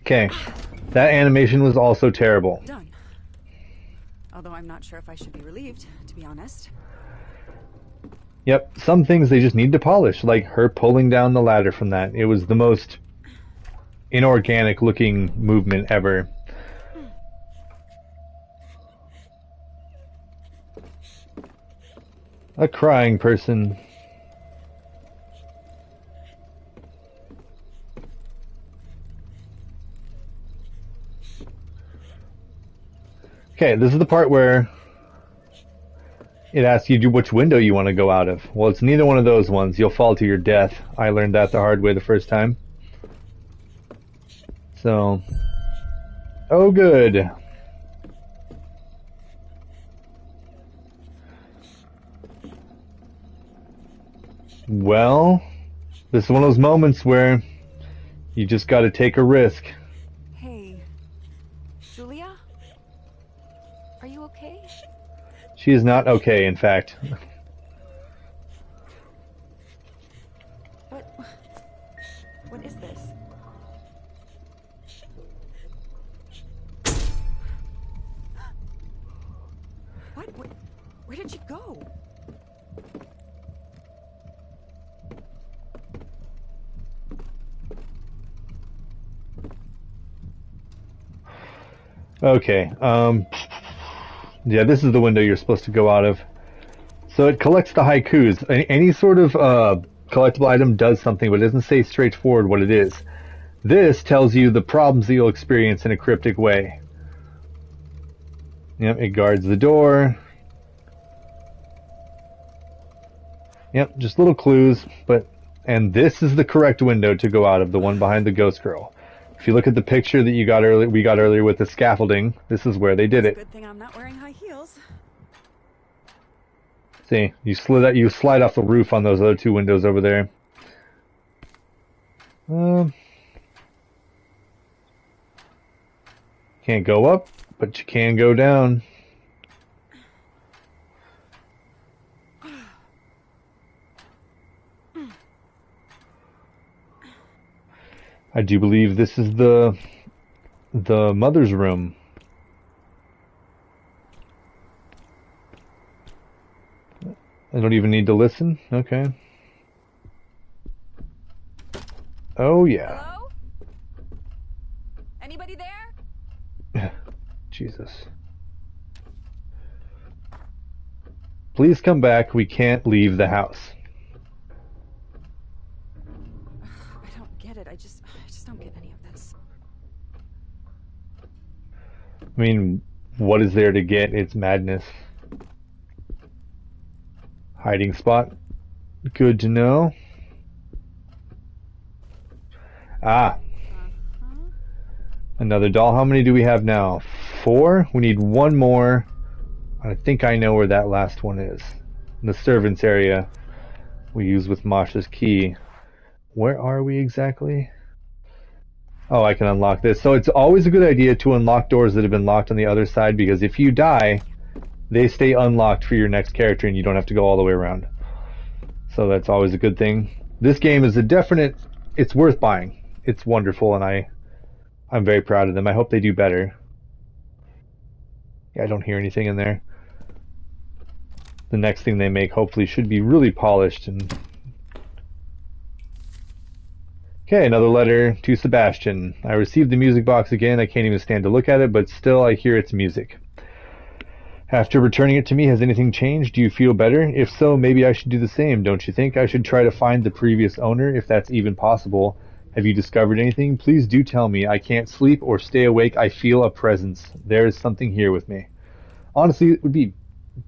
Speaker 1: Okay. That animation was also terrible.
Speaker 4: Done. Although I'm not sure if I should be relieved, to be honest.
Speaker 1: Yep, some things they just need to polish, like her pulling down the ladder from that. It was the most inorganic looking movement ever. A crying person. Okay, this is the part where it asks you which window you want to go out of. Well, it's neither one of those ones. You'll fall to your death. I learned that the hard way the first time. So, oh good. Well, this is one of those moments where you just got to take a risk.
Speaker 4: Hey, Julia? Are you okay?
Speaker 1: She is not okay, in fact.
Speaker 4: What is this? What? Where did she go?
Speaker 1: Okay, yeah, this is the window you're supposed to go out of. So it collects the haikus. Any sort of collectible item does something, but it doesn't say straightforward what it is. This tells you the problems that you'll experience in a cryptic way. Yep, it guards the door. Yep, just little clues, and this is the correct window to go out of, the one behind the ghost girl. If you look at the picture that we got earlier with the scaffolding, this is where they did it.
Speaker 4: Good thing I'm not wearing high heels.
Speaker 1: See, you slide off the roof on those other two windows over there. Can't go up, but you can go down. I do believe this is the mother's room. I don't even need to listen? Okay. Oh, yeah.
Speaker 4: Hello? Anybody there?
Speaker 1: Jesus. Please come back. We can't leave the house.
Speaker 4: I don't get it. I just don't get any of this.
Speaker 1: I mean, what is there to get? It's madness. Hiding spot. Good to know. Ah. Another doll. How many do we have now? 4? We need one more. I think I know where that last one is. In the servants area we use with Masha's key. Where are we exactly? Oh, I can unlock this. So it's always a good idea to unlock doors that have been locked on the other side, because if you die, they stay unlocked for your next character and you don't have to go all the way around. So that's always a good thing. This game is a definite, it's worth buying. It's wonderful, and I'm very proud of them. I hope they do better. Yeah, I don't hear anything in there. The next thing they make hopefully should be really polished. And okay, another letter to Sebastian. I received the music box again. I can't even stand to look at it, but still I hear its music. After returning it to me, has anything changed? Do you feel better? If so, maybe I should do the same. Don't you think I should try to find the previous owner, if that's even possible? Have you discovered anything? Please do tell me. I can't sleep or stay awake. I feel a presence. There is something here with me. Honestly, it would be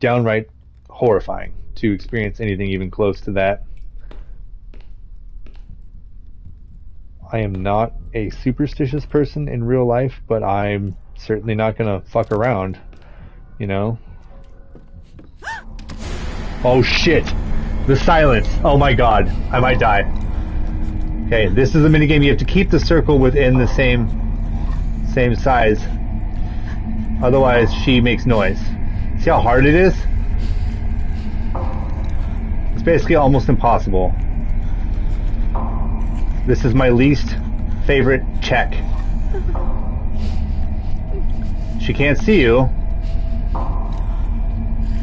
Speaker 1: downright horrifying to experience anything even close to that. I am not a superstitious person in real life, but I'm certainly not gonna fuck around, you know? Oh shit! The silence! Oh my god, I might die. Okay, this is a minigame. You have to keep the circle within the same size. Otherwise, she makes noise. See how hard it is? It's basically almost impossible. This is my least favorite check. She can't see you.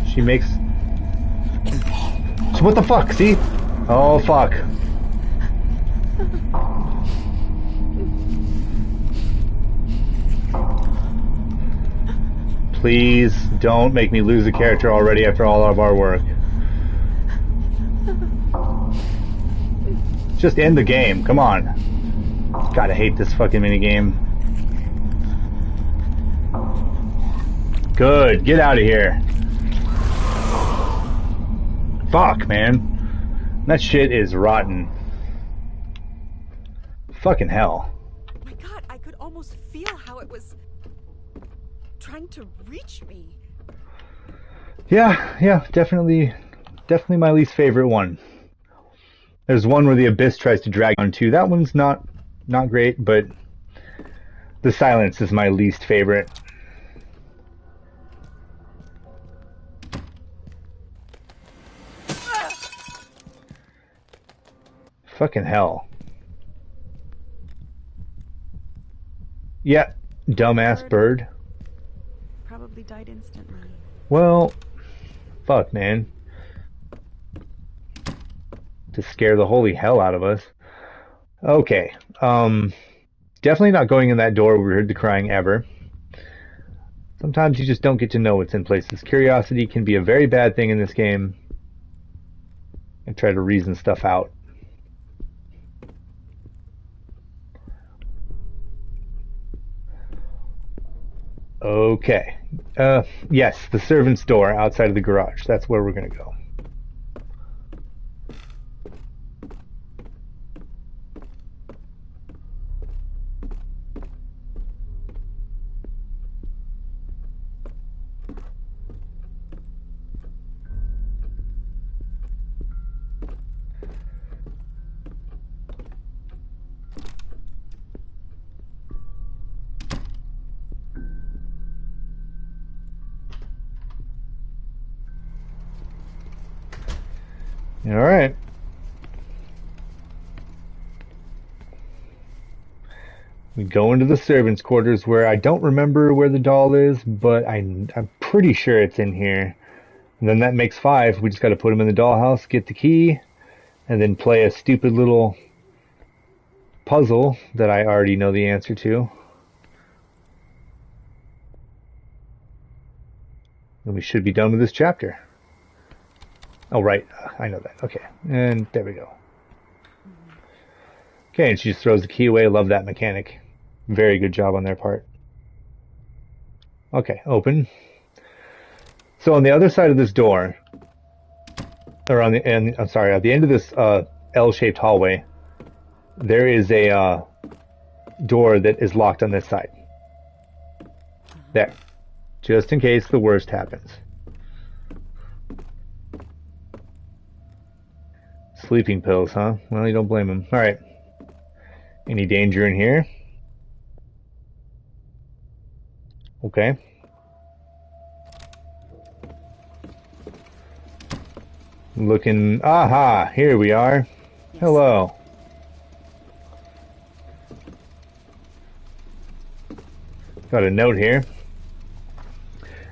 Speaker 1: She makes... What the fuck? See? Oh, fuck. Please don't make me lose a character already after all of our work. Just end the game. Come on. Gotta hate this fucking minigame. Good. Get out of here. Fuck, man. That shit is rotten. Fucking hell.
Speaker 4: My God, I could almost feel how it was trying to reach me.
Speaker 1: Yeah, definitely my least favorite one. There's one where the abyss tries to drag on too. That one's not great, but the silence is my least favorite. Fucking hell. Yeah, dumbass bird.
Speaker 4: Probably died instantly.
Speaker 1: Well, fuck, man. To scare the holy hell out of us. Okay. Definitely not going in that door where we heard the crying ever. Sometimes you just don't get to know what's in places. Curiosity can be a very bad thing in this game. And try to reason stuff out. Okay. Yes, the servant's door outside of the garage. That's where we're going to go. All right. We go into the servants' quarters where I don't remember where the doll is, but I'm pretty sure it's in here. And then that makes 5. We just got to put them in the dollhouse, get the key, and then play a stupid little puzzle that I already know the answer to. And we should be done with this chapter. Oh, right. I know that. Okay. And there we go. Okay, and she just throws the key away. Love that mechanic. Very good job on their part. Okay, open. So on the other side of this door, or on the end, I'm sorry, at the end of this L-shaped hallway, there is a door that is locked on this side. There. Just in case the worst happens. Sleeping pills, huh? Well, you don't blame him. Alright. Any danger in here? Okay. Looking... Aha! Here we are. Hello. Got a note here.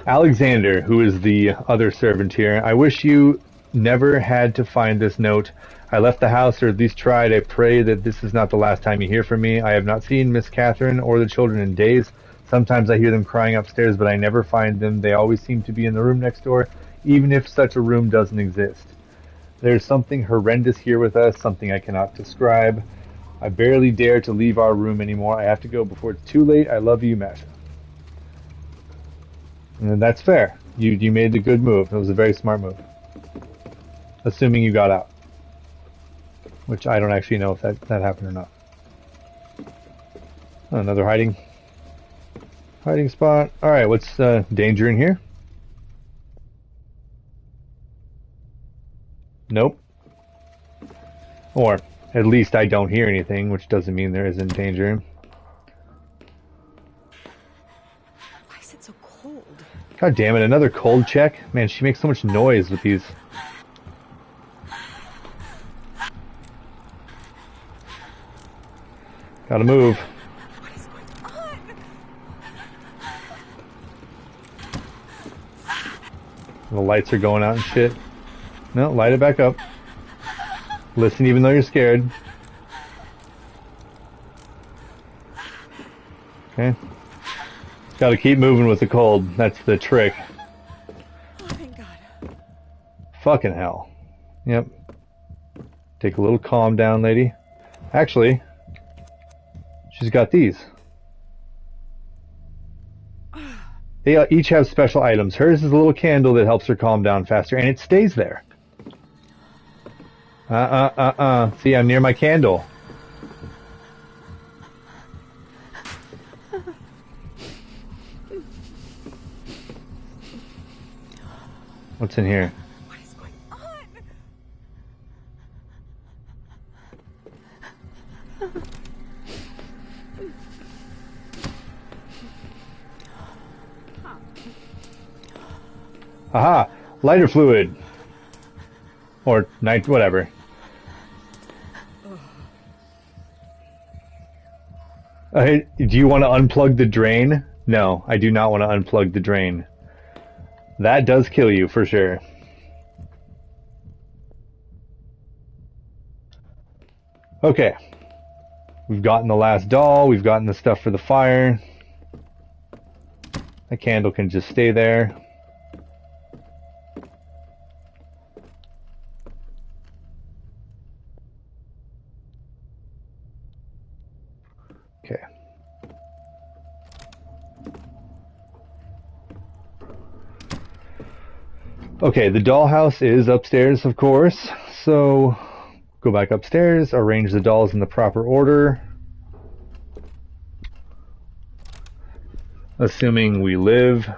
Speaker 1: Alexander, who is the other servant here, I wish you never had to find this note. I left the house, or at least tried. I pray that this is not the last time you hear from me. I have not seen Miss Catherine or the children in days. Sometimes I hear them crying upstairs, but I never find them. They always seem to be in the room next door, even if such a room doesn't exist. There's something horrendous here with us, something I cannot describe. I barely dare to leave our room anymore. I have to go before it's too late. I love you, Masha. And that's fair. You made the good move. It was a very smart move. Assuming you got out. Which I don't actually know if that happened or not. Another hiding spot. Alright, what's danger in here? Nope. Or at least I don't hear anything, which doesn't mean there isn't danger.
Speaker 4: Why is it so cold?
Speaker 1: God damn it, another cold check? Man, she makes so much noise with these. Gotta move.
Speaker 4: What is going on?
Speaker 1: The lights are going out and shit. No, light it back up. Listen even though you're scared. Okay. Gotta keep moving with the cold. That's the trick.
Speaker 4: Oh, thank God.
Speaker 1: Fucking hell. Yep. Take a little calm down, lady. Actually, she's got these. They each have special items. Hers is a little candle that helps her calm down faster, and it stays there. See, I'm near my candle. What's in here?
Speaker 4: What is going on?
Speaker 1: Aha! Lighter fluid. Or night, whatever. Do you want to unplug the drain? No, I do not want to unplug the drain. That does kill you, for sure. Okay. We've gotten the last doll. We've gotten the stuff for the fire. The candle can just stay there. Okay. Okay, the dollhouse is upstairs, of course. So, go back upstairs, arrange the dolls in the proper order. Assuming we live.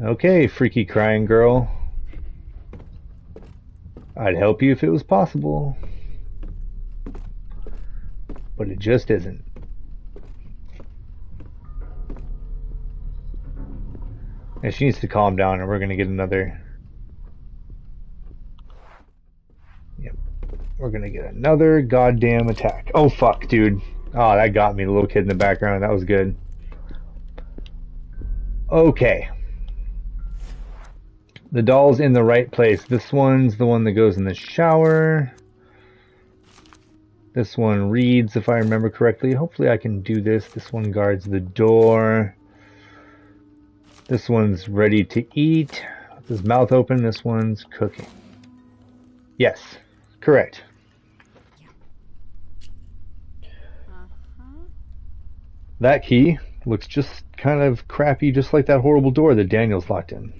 Speaker 1: Okay, freaky crying girl. I'd help you if it was possible. But it just isn't. And she needs to calm down or we're gonna get another... Yep. We're gonna get another goddamn attack. Oh fuck, dude. Oh, that got me, the little kid in the background. That was good. Okay. The doll's in the right place. This one's the one that goes in the shower. This one reads, if I remember correctly. Hopefully I can do this. This one guards the door. This one's ready to eat. With his mouth open, this one's cooking. Yes, correct. That key looks just kind of crappy, just like that horrible door that Daniel's locked in.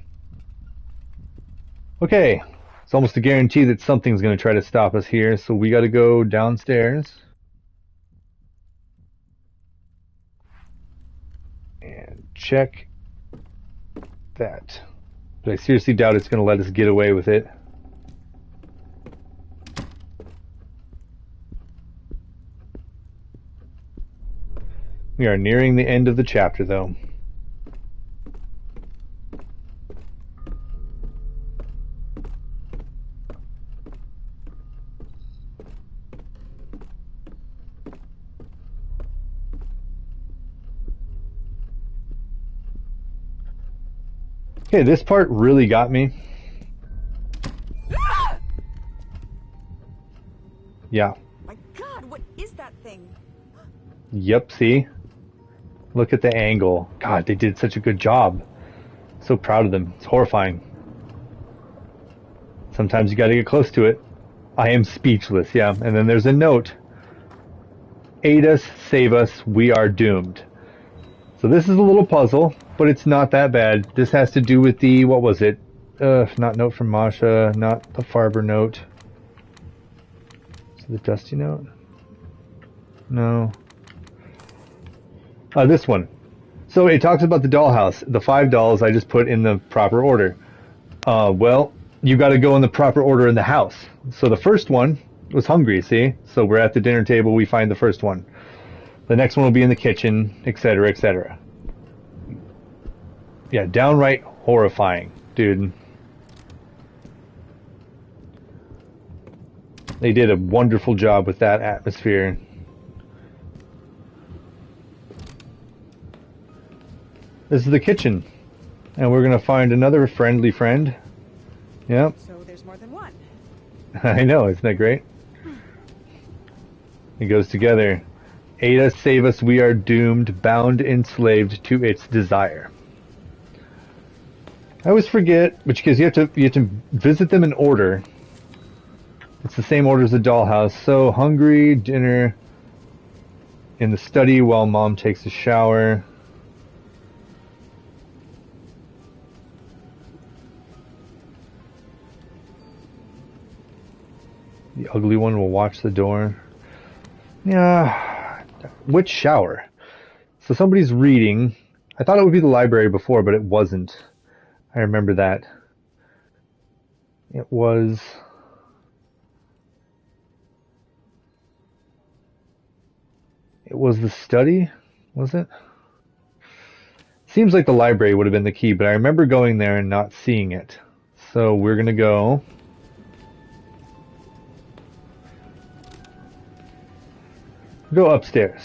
Speaker 1: Okay, it's almost a guarantee that something's going to try to stop us here, so we got to go downstairs. And check that. But I seriously doubt it's going to let us get away with it. We are nearing the end of the chapter, though. Okay, this part really got me. Yeah.
Speaker 4: My God, what is that thing?
Speaker 1: Yep, see? Look at the angle. God, they did such a good job. So proud of them. It's horrifying. Sometimes you gotta get close to it. I am speechless, yeah. And then there's a note. Aid us, save us, we are doomed. So this is a little puzzle, but it's not that bad. This has to do with the, what was it? Not note from Masha, not the Farber note. Is it the Dusty note? No. This one. So it talks about the dollhouse. The 5 dolls I just put in the proper order. Well, you got to go in the proper order in the house. So the first one was hungry, see? So we're at the dinner table, we find the first one. The next one will be in the kitchen, etc., etc. Yeah, downright horrifying, dude. They did a wonderful job with that atmosphere. This is the kitchen. And we're going to find another friendly friend. Yep.
Speaker 4: So there's more than one.
Speaker 1: I know, isn't that great? It goes together. Aid us, save us, we are doomed, bound, enslaved to its desire. I always forget, because you have to visit them in order. It's the same order as the dollhouse. So hungry, dinner, in the study while mom takes a shower. The ugly one will watch the door. Yeah. Which shower? So somebody's reading. I thought it would be the library before, but it wasn't. I remember that. It was... It was the study? Was it? Seems like the library would have been the key, but I remember going there and not seeing it. So we're gonna go... Go upstairs.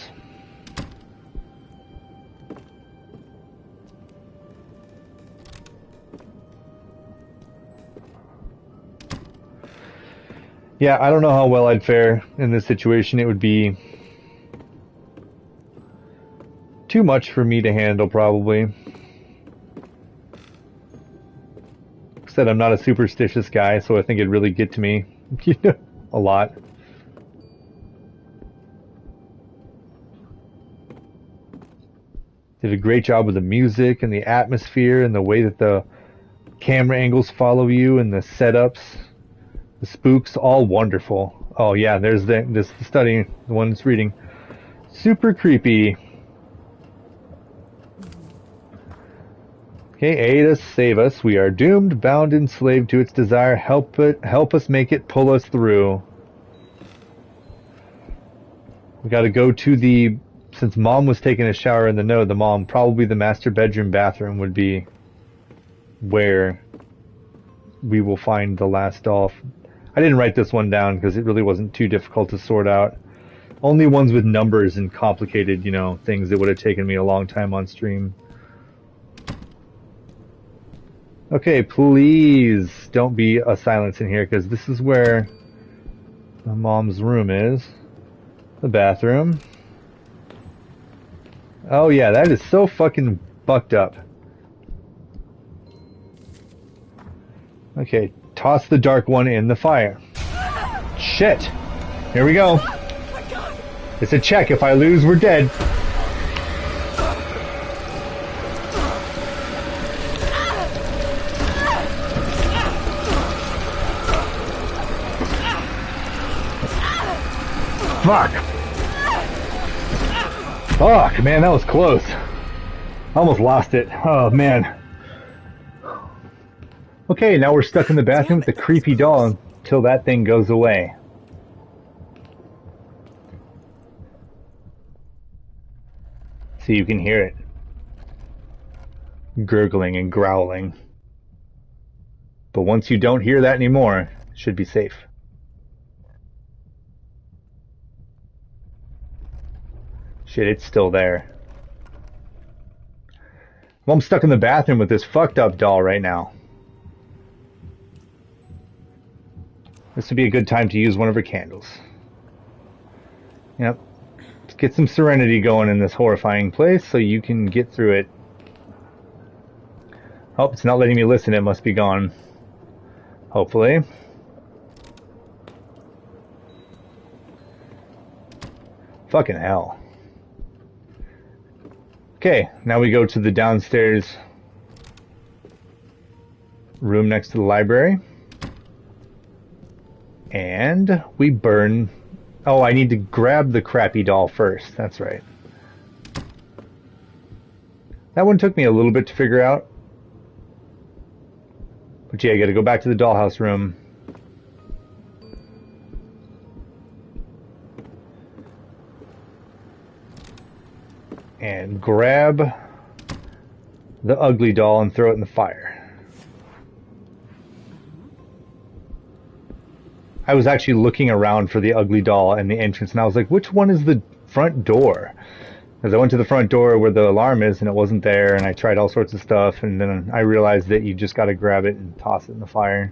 Speaker 1: Yeah, I don't know how well I'd fare in this situation. It would be too much for me to handle, probably. Said I'm not a superstitious guy, so I think it'd really get to me a lot. Did a great job with the music and the atmosphere and the way that the camera angles follow you and the setups, the spooks, all wonderful. Oh yeah, there's this study, the one that's reading. Super creepy. Okay, aid us, save us. We are doomed, bound, enslaved to its desire. Help us make it, pull us through. We got to go to the... Since mom was taking a shower in the note, the mom, probably the master bedroom bathroom would be where we will find the last doll. I didn't write this one down because it really wasn't too difficult to sort out. Only ones with numbers and complicated, things that would have taken me a long time on stream. Okay, please don't be a silence in here because this is where my mom's room is. The bathroom. Oh yeah, that is so fucking fucked up. Okay, toss the dark one in the fire. Shit! Here we go. It's a check. If I lose, we're dead. Fuck! Fuck, man, that was close. I almost lost it. Oh, man. Okay, now we're stuck in the bathroom with the creepy doll until that thing goes away. So you can hear it. Gurgling and growling. But once you don't hear that anymore, it should be safe. Shit, it's still there. Well, I'm stuck in the bathroom with this fucked up doll right now. This would be a good time to use one of her candles. Yep. Let's get some serenity going in this horrifying place so you can get through it. Oh, it's not letting me listen. It must be gone. Hopefully. Fucking hell. Okay, now we go to the downstairs room next to the library. And we burn... Oh, I need to grab the crappy doll first. That's right. That one took me a little bit to figure out. But yeah, I gotta go back to the dollhouse room. And grab the ugly doll and throw it in the fire. I was actually looking around for the ugly doll and the entrance, and I was like, which one is the front door? Because I went to the front door where the alarm is, and it wasn't there, and I tried all sorts of stuff, and then I realized that you just gotta grab it and toss it in the fire.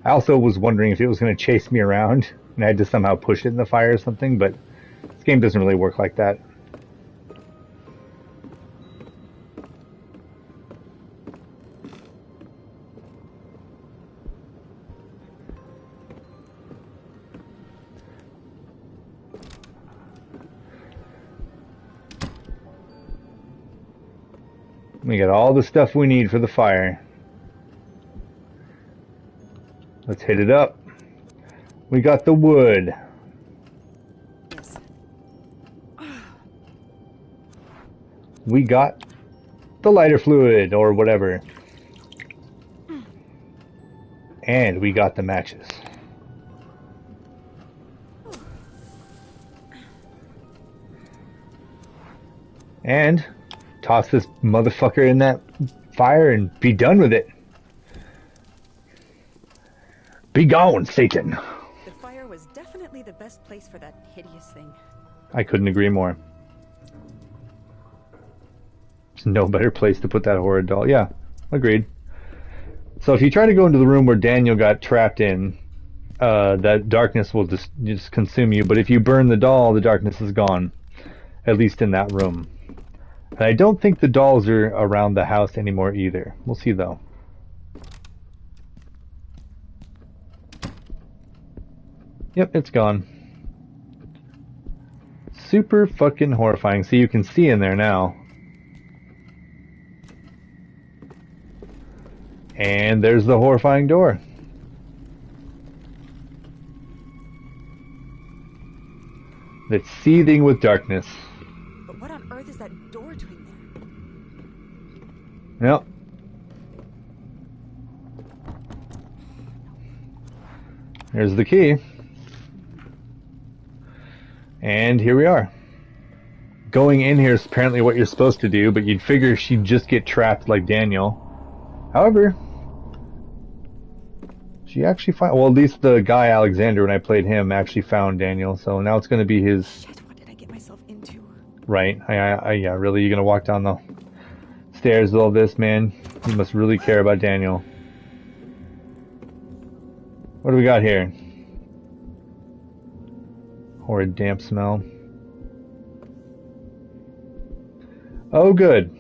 Speaker 1: I also was wondering if it was going to chase me around, and I had to somehow push it in the fire or something, but this game doesn't really work like that. We got all the stuff we need for the fire. Let's hit it up. We got the wood.
Speaker 4: Yes.
Speaker 1: We got the lighter fluid or whatever. And we got the matches. And toss this motherfucker in that fire and be done with it. Be gone, Satan.
Speaker 4: The fire was definitely the best place for that hideous thing.
Speaker 1: I couldn't agree more. There's no better place to put that horrid doll. Yeah, agreed. So if you try to go into the room where Daniel got trapped in, that darkness will just consume you. But if you burn the doll, the darkness is gone. At least in that room. And I don't think the dolls are around the house anymore either. We'll see though. Yep, it's gone. Super fucking horrifying. So you can see in there now. And there's the horrifying door. That's seething with darkness.
Speaker 4: But what on earth is that door doing
Speaker 1: Yep. There's the key. And here we are. Going in here is apparently what you're supposed to do, but you'd figure she'd just get trapped like Daniel. However, she actually found... Well, at least the guy, Alexander, when I played him, actually found Daniel. So now it's going to be his...
Speaker 4: Shit, what did I get myself into?
Speaker 1: Right. Yeah, really? You're going to walk down the stairs with all this, man? You must really care about Daniel. What do we got here? Horrid damp smell. Oh, good.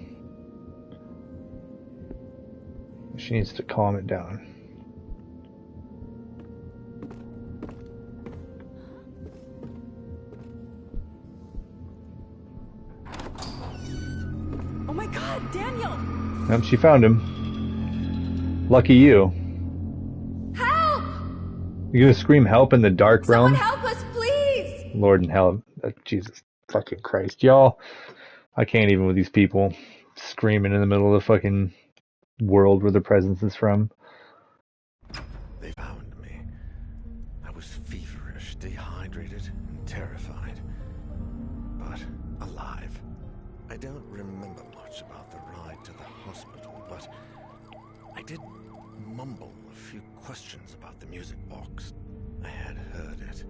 Speaker 1: She needs to calm it down.
Speaker 4: Oh my god, Daniel!
Speaker 1: Yep, she found him. Lucky you.
Speaker 6: Help!
Speaker 1: You gonna scream help in the dark realm?
Speaker 6: Someone help us, please!
Speaker 1: Lord in hell. Jesus fucking Christ. Y'all, I can't even with these people screaming in the middle of the fucking world where the presence is from.
Speaker 2: They found me. I was feverish, dehydrated, and terrified. But alive. I don't remember much about the ride to the hospital, but I did mumble a few questions about the music box. I had heard it.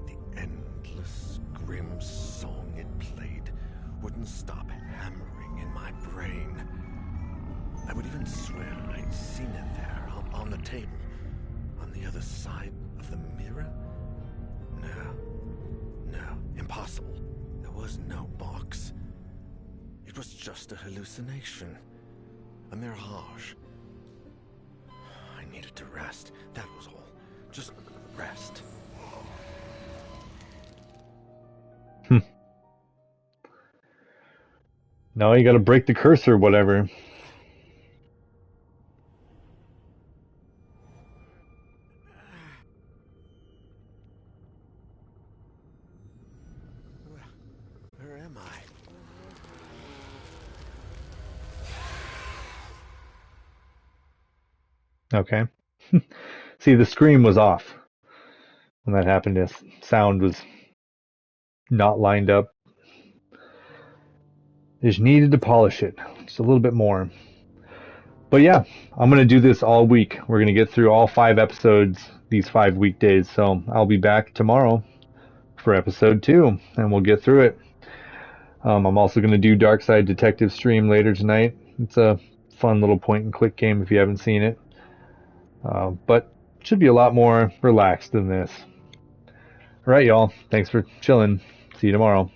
Speaker 2: The endless, grim song it played wouldn't stop hammering in my brain. I would even swear I'd seen it there, on the table, on the other side of the mirror. No, impossible. There was no box. It was just a hallucination, a mirage. I needed to rest, that was all. Just rest.
Speaker 1: Now you gotta break the curse or whatever.
Speaker 2: Where am I?
Speaker 1: Okay. See, the scream was off when that happened. The sound was not lined up. Just needed to polish it just a little bit more. But yeah, I'm going to do this all week. We're going to get through all 5 episodes these 5 weekdays. So I'll be back tomorrow for episode 2 and we'll get through it. I'm also going to do Dark Side Detective stream later tonight. It's a fun little point and click game if you haven't seen it. But it should be a lot more relaxed than this. All right, y'all. Thanks for chilling. See you tomorrow.